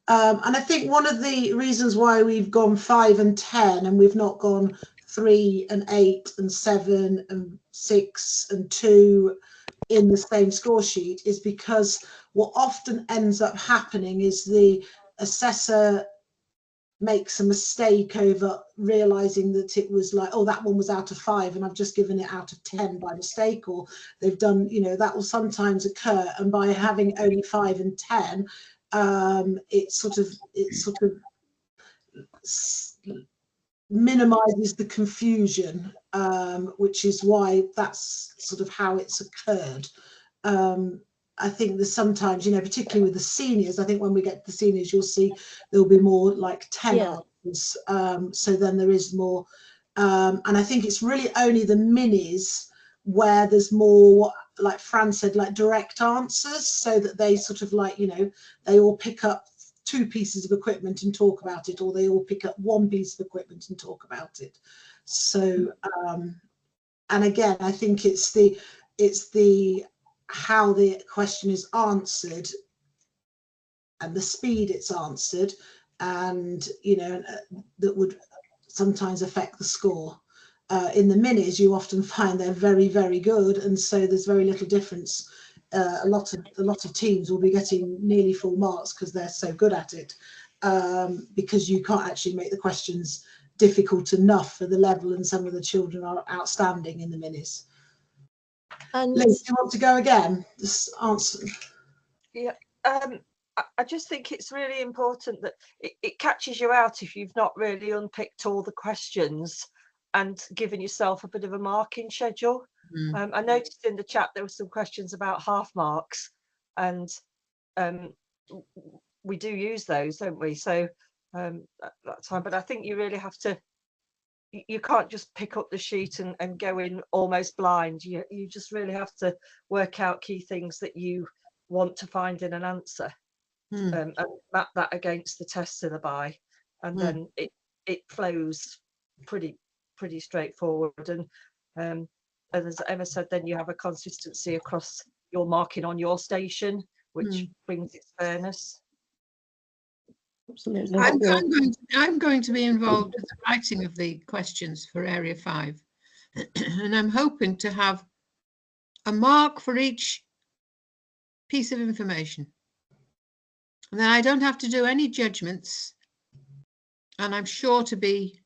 And I think one of the reasons why we've gone 5 and 10 and we've not gone 3 and 8 and 7 and 6 and 2 in the same score sheet is because what often ends up happening is the assessor makes a mistake over realizing that it was like, oh, that one was out of 5 and I've just given it out of 10 by mistake, or they've done, that will sometimes occur. And by having only 5 and 10, it sort of minimizes the confusion, which is why that's sort of how it's occurred. I think there's sometimes, particularly with the seniors, I think when we get to the seniors, you'll see there'll be more like 10 answers. So then there is more. And I think it's really only the minis where there's more, like Fran said, like direct answers, so that they sort of like, they all pick up 2 pieces of equipment and talk about it, or they all pick up 1 piece of equipment and talk about it. So, and again, I think it's the how the question is answered and the speed it's answered, and that would sometimes affect the score. In the minis, you often find they're very, very good, and so there's very little difference. A lot of teams will be getting nearly full marks because they're so good at it, because you can't actually make the questions difficult enough for the level, and some of the children are outstanding in the minis.
And
Liz, do you want to go again? Just answer.
Yeah, I just think it's really important that it catches you out if you've not really unpicked all the questions and given yourself a bit of a marking schedule. I noticed in the chat there were some questions about half marks, and we do use those, don't we? So that's fine, but I think you really have to you can't just pick up the sheet and go in almost blind. You just really have to work out key things that you want to find in an answer, and map that against the test syllabi, and then it flows pretty straightforward. And as Emma said, then you have a consistency across your marking on your station, which brings its fairness.
Absolutely.
I'm going to be involved with the writing of the questions for Area 5. And I'm hoping to have a mark for each piece of information. And then I don't have to do any judgments. And I'm sure to be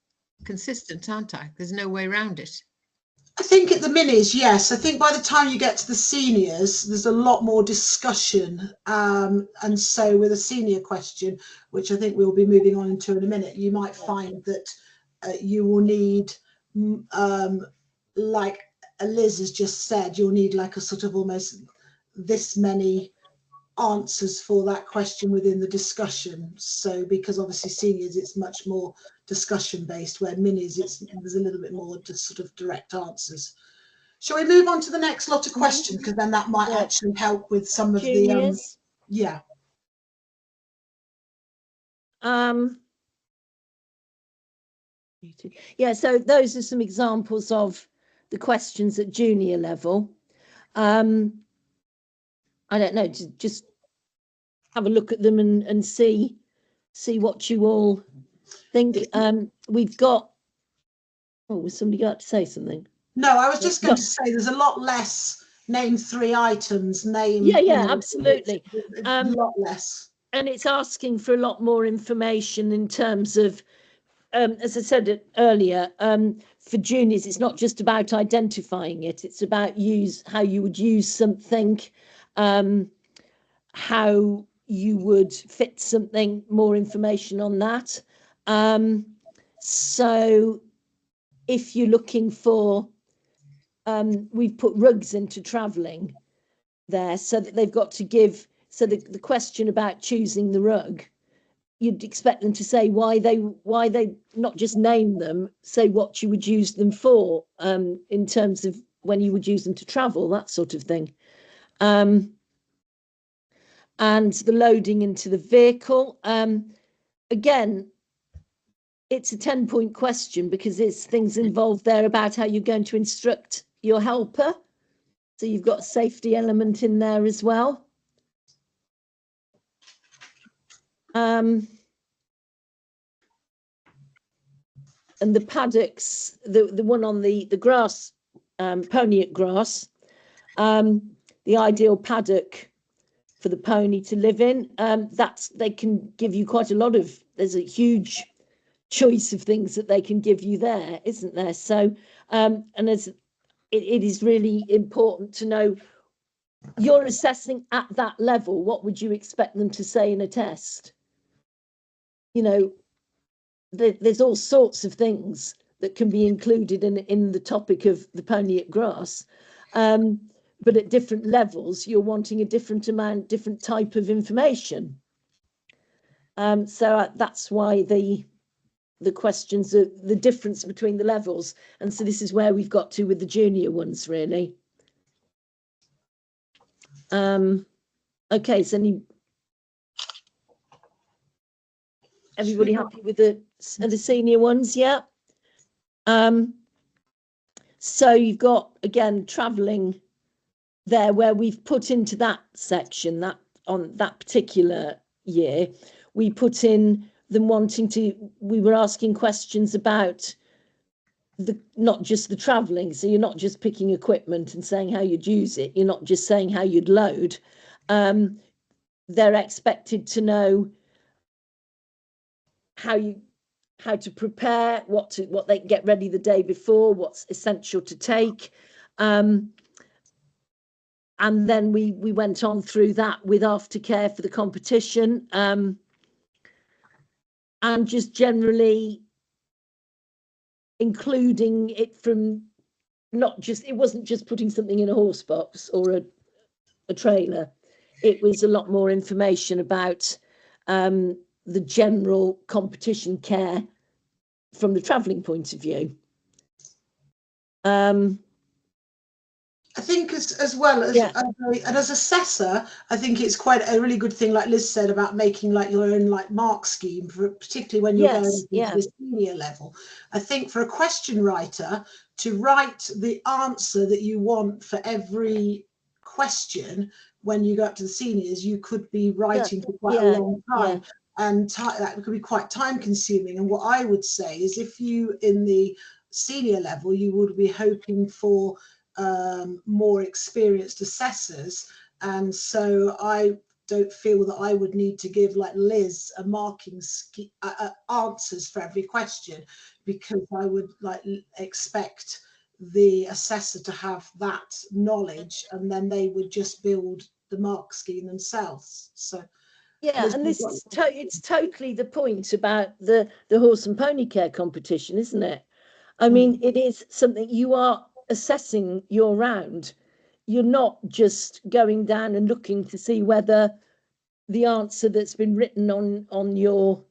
consistent, aren't I? There's no way around it.
I think at the minis, yes. I think by the time you get to the seniors, there's a lot more discussion. And so with a senior question, which I think we'll be moving on into in a minute, you might find that you will need, like Liz has just said, you'll need like a sort of almost this many answers for that question within the discussion. So because obviously seniors, it's much more discussion based, where minis, there's a little bit more just sort of direct answers. Shall we move on to the next lot of questions, because then that might actually help with some of
Juniors.
the yeah.
Yeah, so those are some examples of the questions at junior level. I don't know, just have a look at them and see what you all think. We've got, was somebody got to say something?
No, I was just going to say there's a lot less name 3 items,
Yeah, absolutely.
A lot less.
And it's asking for a lot more information in terms of, as I said earlier, for juniors, it's not just about identifying it, it's about how you would use something, how you would fit something, more information on that. So if you're looking for, we've put rugs into travelling there, so that they've got to give, so the question about choosing the rug, you'd expect them to say why they not just name them, say what you would use them for, in terms of when you would use them to travel, that sort of thing. And the loading into the vehicle, again, it's a 10-point question because there's things involved there about how you're going to instruct your helper. So you've got a safety element in there as well. And the paddocks, the one on the grass, pony at grass, the ideal paddock for the pony to live in, they can give you quite a lot of, there's a huge choice of things that they can give you there, isn't there? So, and as it is really important to know, you're assessing at that level, what would you expect them to say in a test? You know, there's all sorts of things that can be included in the topic of the pony at grass. But at different levels, you're wanting a different amount, different type of information. So that's why the questions are the difference between the levels. And so this is where we've got to with the junior ones, really. Okay, so everybody happy with the senior ones? Yeah. So you've got, again, travelling there, where we've put into that section, that on that particular year, we put in them wanting to, we were asking questions about not just the travelling. So you're not just picking equipment and saying how you'd use it. You're not just saying how you'd load. They're expected to know how to prepare, what they get ready the day before, what's essential to take. And then we went on through that with aftercare for the competition, and just generally including it from it wasn't just putting something in a horse box or a trailer. It was a lot more information about the general competition care from the travelling point of view.
I think as well as
Yeah.
and as assessor, I think it's quite a really good thing, like Liz said, about making like your own like mark scheme, particularly when you're going into the senior level. I think for a question writer to write the answer that you want for every question when you go up to the seniors, you could be writing for quite a long time. And that could be quite time consuming. And what I would say is if you in the senior level, you would be hoping for more experienced assessors, and so I don't feel that I would need to give like Liz a marking answers for every question, because I would like expect the assessor to have that knowledge, and then they would just build the mark scheme themselves. So
yeah, and this is it's totally the point about the horse and pony care competition, isn't it? I mean, it is something you are assessing your round. You're not just going down and looking to see whether the answer that's been written on your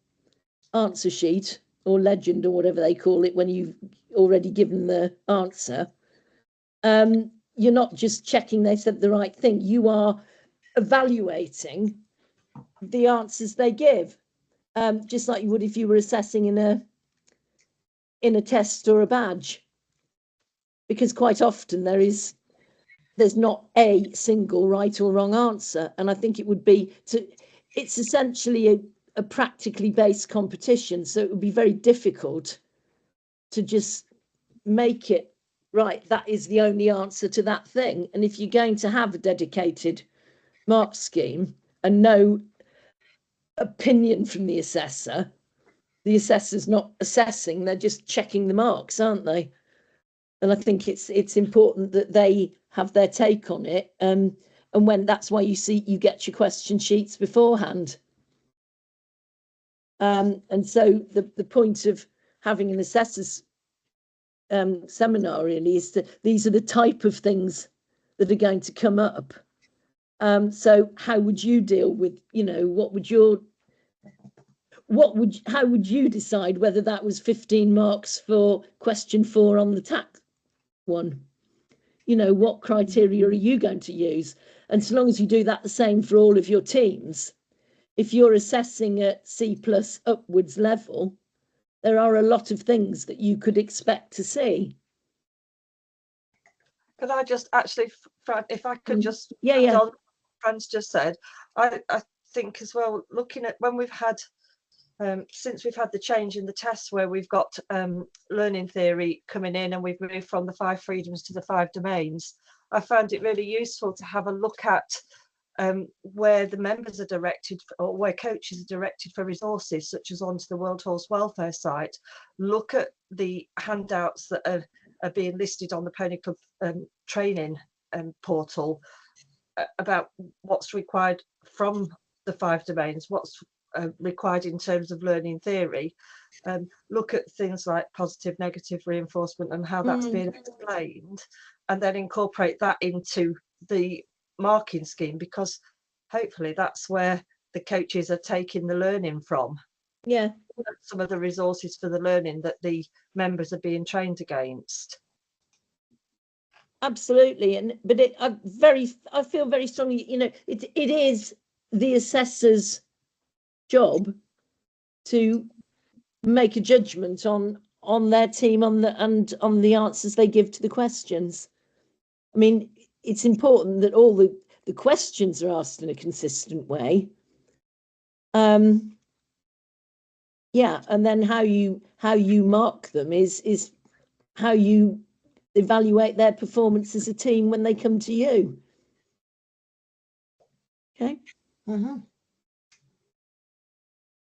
answer sheet or legend or whatever they call it when you've already given the answer. You're not just checking they said the right thing. You are evaluating the answers they give, just like you would if you were assessing in a test or a badge. Because quite often there's not a single right or wrong answer. And I think it would be it's essentially a practically based competition. So it would be very difficult to just make it right. That is the only answer to that thing. And if you're going to have a dedicated mark scheme and no opinion from the assessor's not assessing, they're just checking the marks, aren't they? And I think it's important that they have their take on it. And when that's why you get your question sheets beforehand. And so the point of having an assessor's seminar really is that these are the type of things that are going to come up. So how would you deal with, how would you decide whether that was 15 marks for question 4 on the tax one? What criteria are you going to use? And so long as you do that the same for all of your teams, if you're assessing at C+ upwards level, there are a lot of things that you could expect to see.
Could I just actually, if I could just
add
on what Fran's just said, I think as well, looking at when we've had since we've had the change in the tests where we've got learning theory coming in and we've moved from the 5 freedoms to the 5 domains, I found it really useful to have a look at where the members are directed or where coaches are directed for resources, such as onto the World Horse Welfare site. Look at the handouts that are being listed on the Pony Club training portal about what's required from the 5 domains, what's required in terms of learning theory. Look at things like positive, negative reinforcement and how that's being explained, and then incorporate that into the marking scheme, because hopefully that's where the coaches are taking the learning from.
Yeah.
Some of the resources for the learning that the members are being trained against.
Absolutely. But I feel very strongly, it is the assessor's job to make a judgment on their team and on the answers they give to the questions. I mean, it's important that all the questions are asked in a consistent way. Yeah, and then how you mark them is how you evaluate their performance as a team when they come to you. Okay.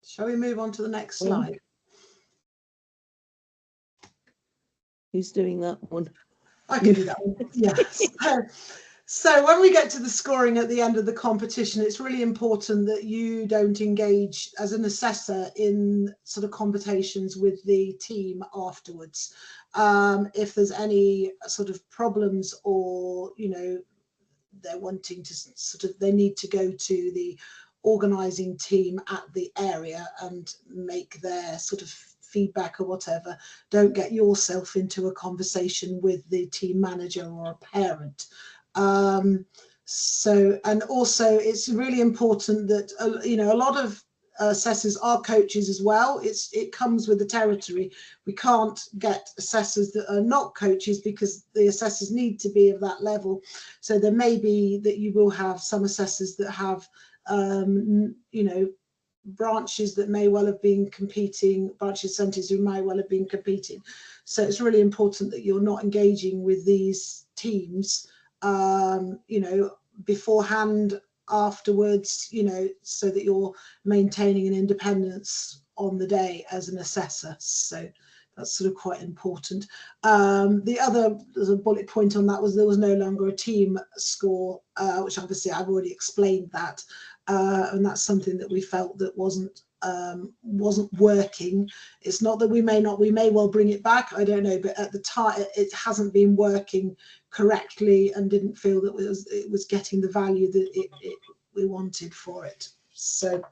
Shall we move on to the next slide?
Who's doing that one?
I can do that one. Yes. So when we get to the scoring at the end of the competition, it's really important that you don't engage as an assessor in sort of competitions with the team afterwards. If there's any sort of problems, or they're wanting to they need to go to the organising team at the area and make their sort of feedback or whatever, don't get yourself into a conversation with the team manager or a parent. So, and also it's really important that, you know, a lot of assessors are coaches as well. It comes with the territory. We can't get assessors that are not coaches because the assessors need to be of that level. So there may be that you will have some assessors that have, you know, branches that may well have been competing, branches centres who may well have been competing. So it's really important that you're not engaging with these teams, you know, beforehand, afterwards, you know, so that you're maintaining an independence on the day as an assessor. So that's sort of quite important. The other, there's a bullet point on that, was there was no longer a team score, which obviously I've already explained that, and that's something that we felt that wasn't working. It's not that we may well bring it back, I don't know, but at the time it hasn't been working correctly and didn't feel that it was getting the value that we wanted for it. So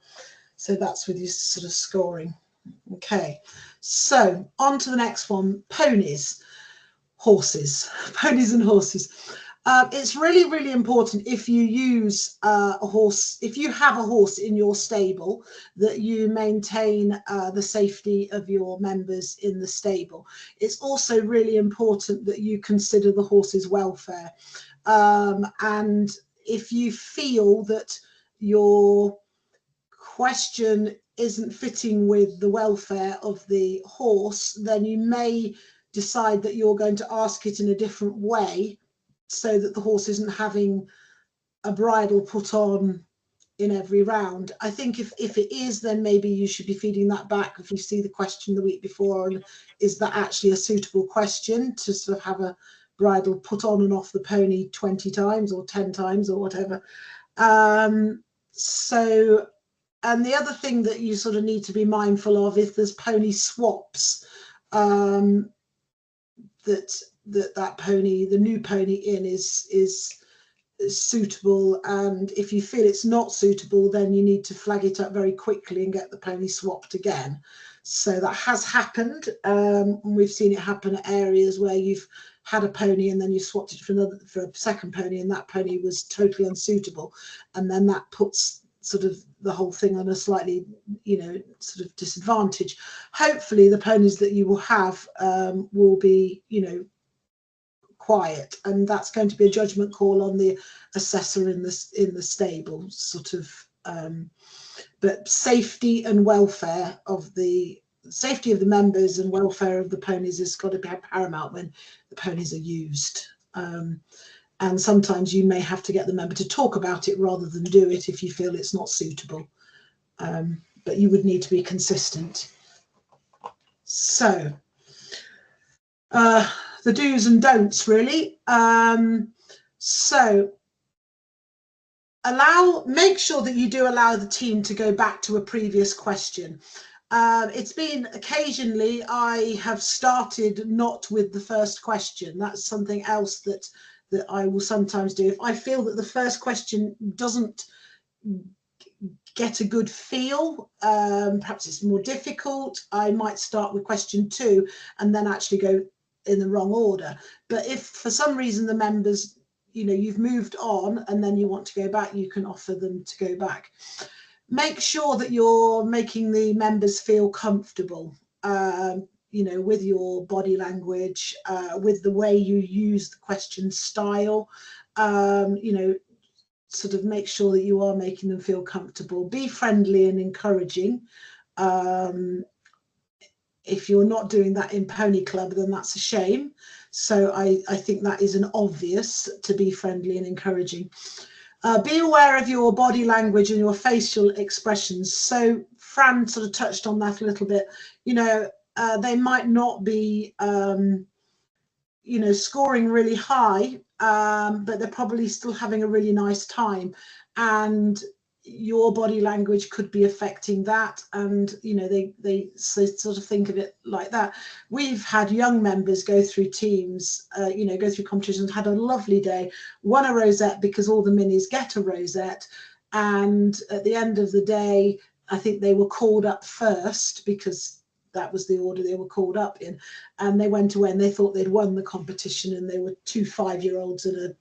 that's with your sort of scoring. Okay, so on to the next one, ponies, horses, ponies and horses. It's really, really important if you use a horse, if you have a horse in your stable, that you maintain the safety of your members in the stable. It's also really important that you consider the horse's welfare. And if you feel that your question isn't fitting with the welfare of the horse, then you may decide that you're going to ask it in a different way, so that the horse isn't having a bridle put on in every round. I think if it is, then maybe you should be feeding that back if you see the question the week before, and is that actually a suitable question to sort of have a bridle put on and off the pony 20 times or 10 times or whatever. So, and the other thing that you sort of need to be mindful of, if there's pony swaps, that pony, the new pony in is suitable, and if you feel it's not suitable, then you need to flag it up very quickly and get the pony swapped again. So that has happened. We've seen it happen at areas where you've had a pony and then you swapped it for a second pony, and that pony was totally unsuitable, and then that puts sort of the whole thing on a slightly, you know, sort of disadvantage. Hopefully the ponies that you will have will be, you know, quiet, and that's going to be a judgment call on the assessor in the stable, sort of. But safety and welfare of the members and welfare of the ponies has got to be paramount when the ponies are used. And sometimes you may have to get the member to talk about it rather than do it if you feel it's not suitable. But you would need to be consistent. So the do's and don'ts, really. So make sure that you do allow the team to go back to a previous question. It's been occasionally I have started not with the first question. That's something else that I will sometimes do. If I feel that the first question doesn't get a good feel, perhaps it's more difficult, I might start with question 2 and then actually go in the wrong order. But if for some reason the members, you know, you've moved on and then you want to go back, you can offer them to go back. Make sure that you're making the members feel comfortable, you know, with your body language, with the way you use the question style, you know, sort of make sure that you are making them feel comfortable. Be friendly and encouraging. If you're not doing that in Pony Club, then that's a shame. So I think that is an obvious, to be friendly and encouraging. Be aware of your body language and your facial expressions. So Fran sort of touched on that a little bit. You know, they might not be, you know, scoring really high, but they're probably still having a really nice time. And your body language could be affecting that, and you know, they sort of think of it like that. We've had young members go through teams, you know, go through competitions, had a lovely day, won a rosette because all the minis get a rosette, and at the end of the day I think they were called up first because that was the order they were called up in, and they went away and they thought they'd won the competition, and they were 2 5-year-olds and a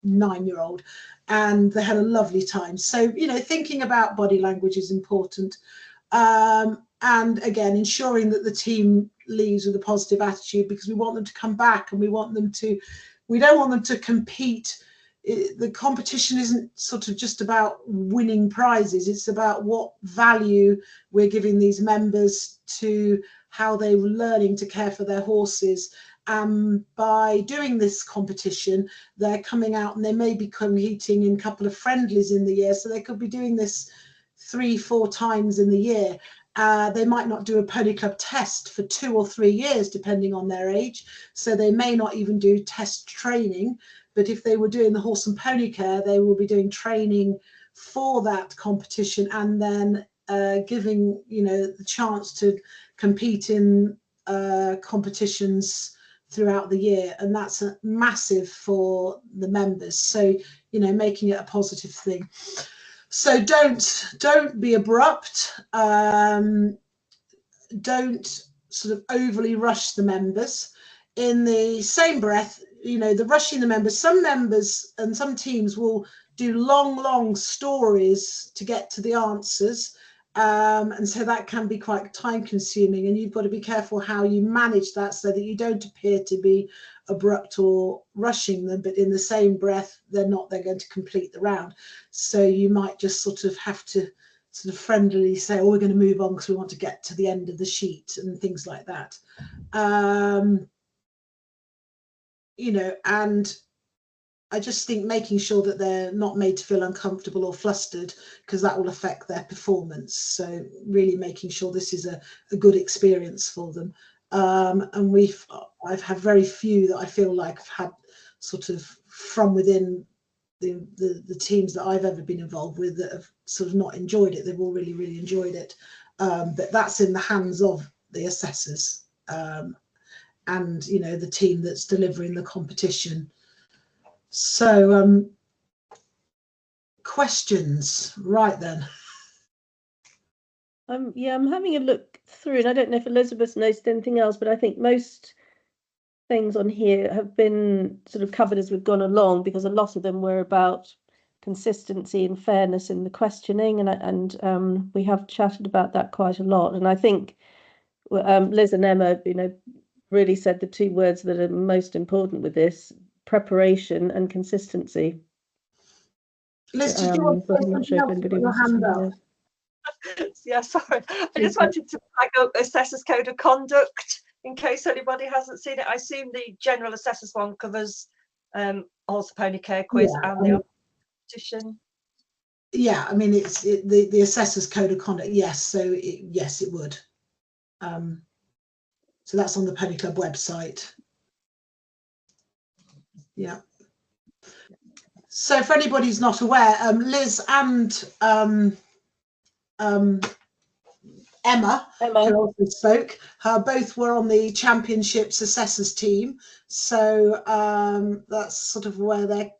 9-year-old, and they had a lovely time. So, you know, thinking about body language is important. And again, ensuring that the team leaves with a positive attitude, because we want them to come back, and we don't want them to compete. The competition isn't sort of just about winning prizes. It's about what value we're giving these members to how they're learning to care for their horses. By doing this competition, they're coming out and they may be competing in a couple of friendlies in the year. So they could be doing this 3-4 times in the year. They might not do a pony club test for 2 or 3 years, depending on their age. So they may not even do test training. But if they were doing the horse and pony care, they will be doing training for that competition, and then giving, you know, the chance to compete in competitions throughout the year. And that's massive for the members. So, you know, making it a positive thing. So don't be abrupt. Don't sort of overly rush the members. In the same breath, you know, the rushing the members, some members and some teams will do long stories to get to the answers. And so that can be quite time consuming, and you've got to be careful how you manage that so that you don't appear to be abrupt or rushing them, but in the same breath, they're going to complete the round. So you might just sort of have to sort of friendlily say, oh, we're going to move on because we want to get to the end of the sheet, and things like that. You know, and I just think making sure that they're not made to feel uncomfortable or flustered, because that will affect their performance. So really making sure this is a good experience for them. And I've had very few that I feel like I've had sort of from within the teams that I've ever been involved with that have sort of not enjoyed it. They've all really enjoyed it. But that's in the hands of the assessors and, you know, the team that's delivering the competition. So questions, right then.
Yeah, I'm having a look through, and I don't know if Elizabeth noticed anything else, but I think most things on here have been sort of covered as we've gone along, because a lot of them were about consistency and fairness in the questioning, and we have chatted about that quite a lot. And I think Liz and Emma, you know, really said the 2 words that are most important with this: preparation and consistency.
Liz, did you want to say something else? Put your hand up.
Yeah, sorry. I just wanted to flag up Assessor's Code of Conduct in case anybody hasn't seen it. I assume the General Assessors one covers horse pony care quiz and the competition.
Yeah, I mean, it's the Assessor's Code of Conduct. Yes, so yes, it would. So that's on the Pony Club website. Yeah. So for anybody who's not aware, Liz and Emma, who also spoke, both were on the Championships assessors team. So that's sort of where they're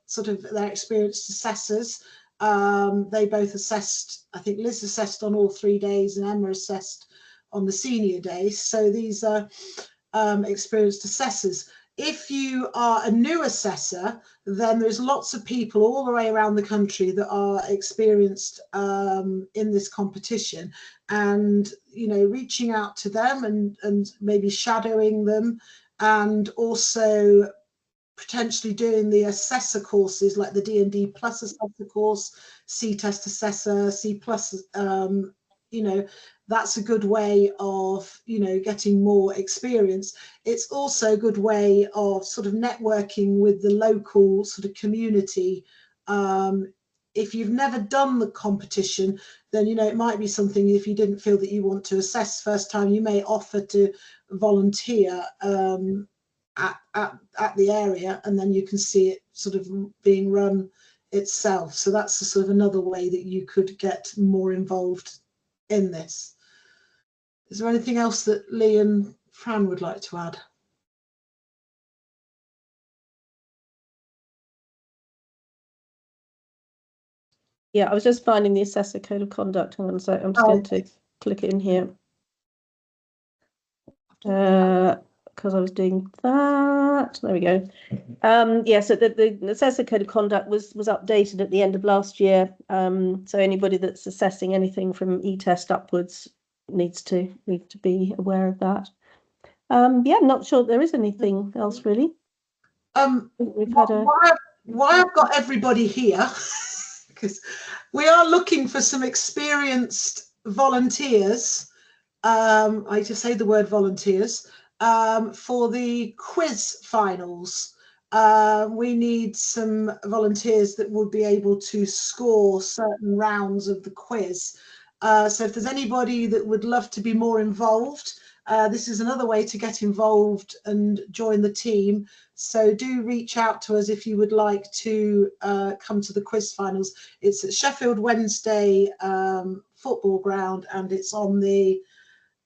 experienced assessors. They both assessed. I think Liz assessed on all 3 days, and Emma assessed on the senior day. So these are experienced assessors. If you are a new assessor, then there's lots of people all the way around the country that are experienced in this competition, and, you know, reaching out to them and maybe shadowing them, and also potentially doing the assessor courses like the D&D Plus assessor course, C-Test assessor, C Plus, you know, that's a good way of, you know, getting more experience. It's also a good way of sort of networking with the local sort of community. If you've never done the competition, then, you know, it might be something, if you didn't feel that you want to assess first time, you may offer to volunteer at the area, and then you can see it sort of being run itself. So that's sort of another way that you could get more involved in this. Is there anything else that Lee and Fran would like to add?
Yeah, I was just finding the Assessor Code of Conduct. Hang on a sec. I'm just going to click it in here. because I was doing that. There we go. Yeah, so the assessor code of conduct was updated at the end of last year. So anybody that's assessing anything from e-test upwards needs to be aware of that. Yeah, I'm not sure there is anything else really. We've had
why I've got everybody here, because we are looking for some experienced volunteers. I just say the word volunteers for the quiz finals. We need some volunteers that would be able to score certain rounds of the quiz. So if there's anybody that would love to be more involved, this is another way to get involved and join the team. So do reach out to us if you would like to come to the quiz finals. It's at Sheffield Wednesday football ground, and it's on the,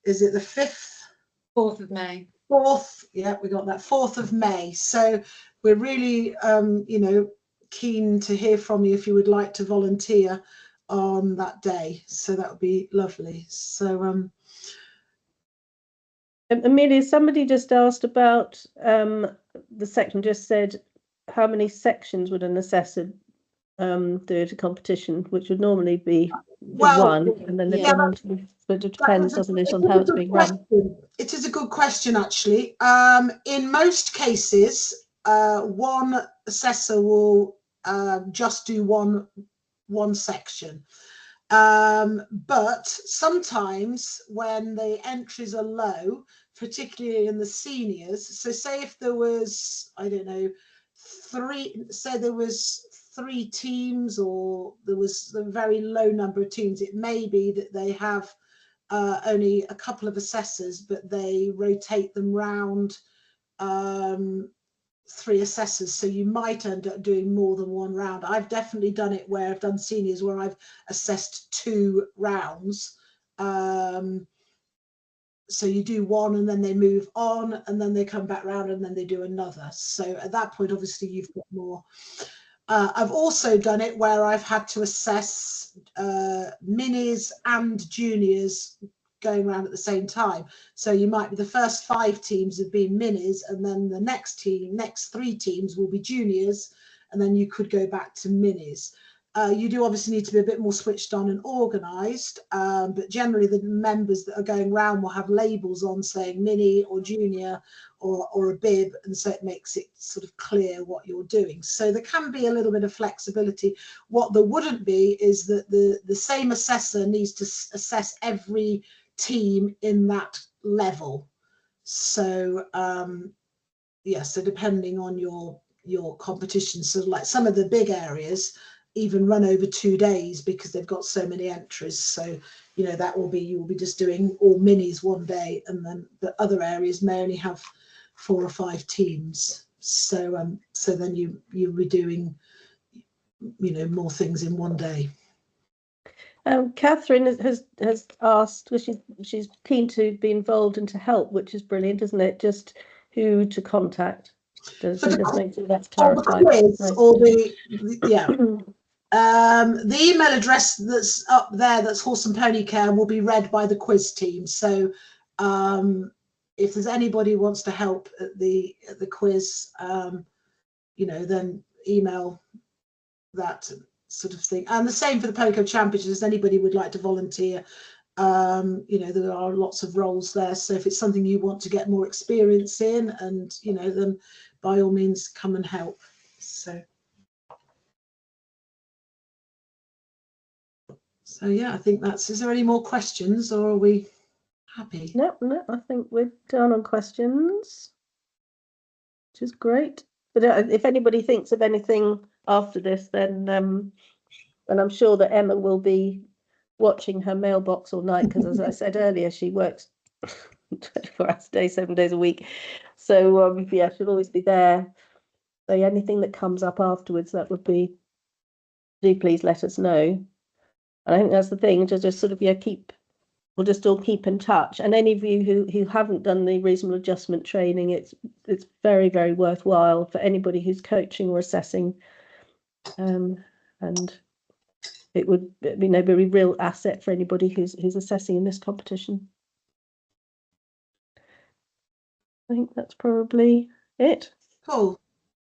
is it the 5th?
4th of May.
4th, yeah, we got that, 4th of May. So we're really, you know, keen to hear from you if you would like to volunteer on that day. So that would be lovely. So
Amelia, somebody just asked about the section, just said how many sections would an assessor do at a competition, which would normally be one, and then they've gone on to, but it depends, doesn't it, on how it's being run.
It is a good question, actually. In most cases, one assessor will just do one section. But sometimes when the entries are low, particularly in the seniors, so say if there was, I don't know, three teams, or there was a very low number of teams, it may be that they have only a couple of assessors, but they rotate them round 3 assessors, so you might end up doing more than one round. I've definitely done it where I've done seniors where I've assessed 2 rounds. So you do one and then they move on, and then they come back round and then they do another. So at that point, obviously you've got more. I've also done it where I've had to assess minis and juniors going around at the same time. So you might be, the first 5 teams have been minis, and then the next 3 teams will be juniors, and then you could go back to minis. You do obviously need to be a bit more switched on and organised, but generally the members that are going round will have labels on saying mini or junior or a bib, and so it makes it sort of clear what you're doing. So there can be a little bit of flexibility. What there wouldn't be is that the same assessor needs to assess every team in that level. So yeah, so depending on your competition, so like some of the big areas even run over 2 days because they've got so many entries. So you know, that will be, you will be just doing all minis one day, and then the other areas may only have 4 or 5 teams. So so then you'll be doing, you know, more things in one day.
Catherine has asked, well, she's keen to be involved and to help, which is brilliant, isn't it? Just who to contact. So just make sure that's clarified.
Or yeah. The email address that's up there, that's Horse and Pony Care, will be read by the quiz team. So if there's anybody who wants to help at the quiz, you know, then email that sort of thing. And the same for the Pony Club Championships. If anybody would like to volunteer, you know, there are lots of roles there. So if it's something you want to get more experience in, and you know, then by all means come and help. So yeah, I think that's, is there any more questions, or are we happy?
No, I think we're done on questions, which is great. But if anybody thinks of anything after this, then and I'm sure that Emma will be watching her mailbox all night, because as I said earlier, she works 24 hours a day, 7 days a week. So yeah, she'll always be there. So anything that comes up afterwards, that would be, do please let us know. And I think that's the thing, to just sort of, yeah, we'll just all keep in touch. And any of you who haven't done the reasonable adjustment training, it's very, very worthwhile for anybody who's coaching or assessing. And it would be a very real asset for anybody who's assessing in this competition. I think that's probably it.
Cool.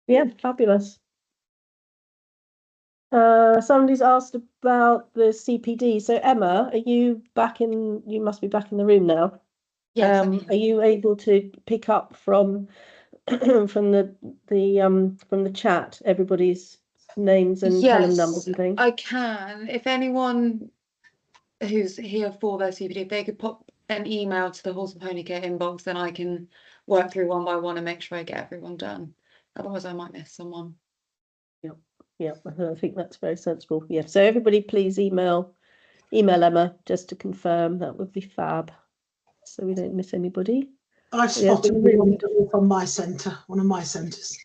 Yeah, fabulous. Somebody's asked about the CPD. So Emma, are you back in? You must be back in the room now.
Yes,
Are you able to pick up from from the chat everybody's names and column numbers and things?
I can. If anyone who's here for their CPD, if they could pop an email to the Horse and Pony Care inbox, then I can work through one by one and make sure I get everyone done. Otherwise, I might miss someone.
Yeah, I think that's very sensible. Yeah, so everybody please email Emma just to confirm. That would be fab, so we don't miss anybody.
I've
Yeah,
spotted it from my centre, one of my centres.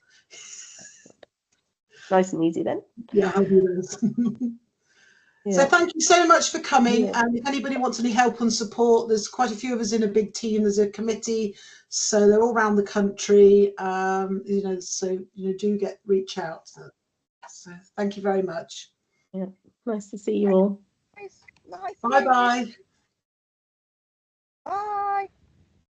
Nice and easy then.
Yeah, I'll do those. So
Yeah.
thank you so much for coming.
Yeah.
And if anybody wants any help and support, there's quite a few of us in a big team. There's a committee, so they're all around the country. You know, so do reach out. So thank you very much.
Yeah, nice to see you all.
Nice.
Bye bye.
Bye.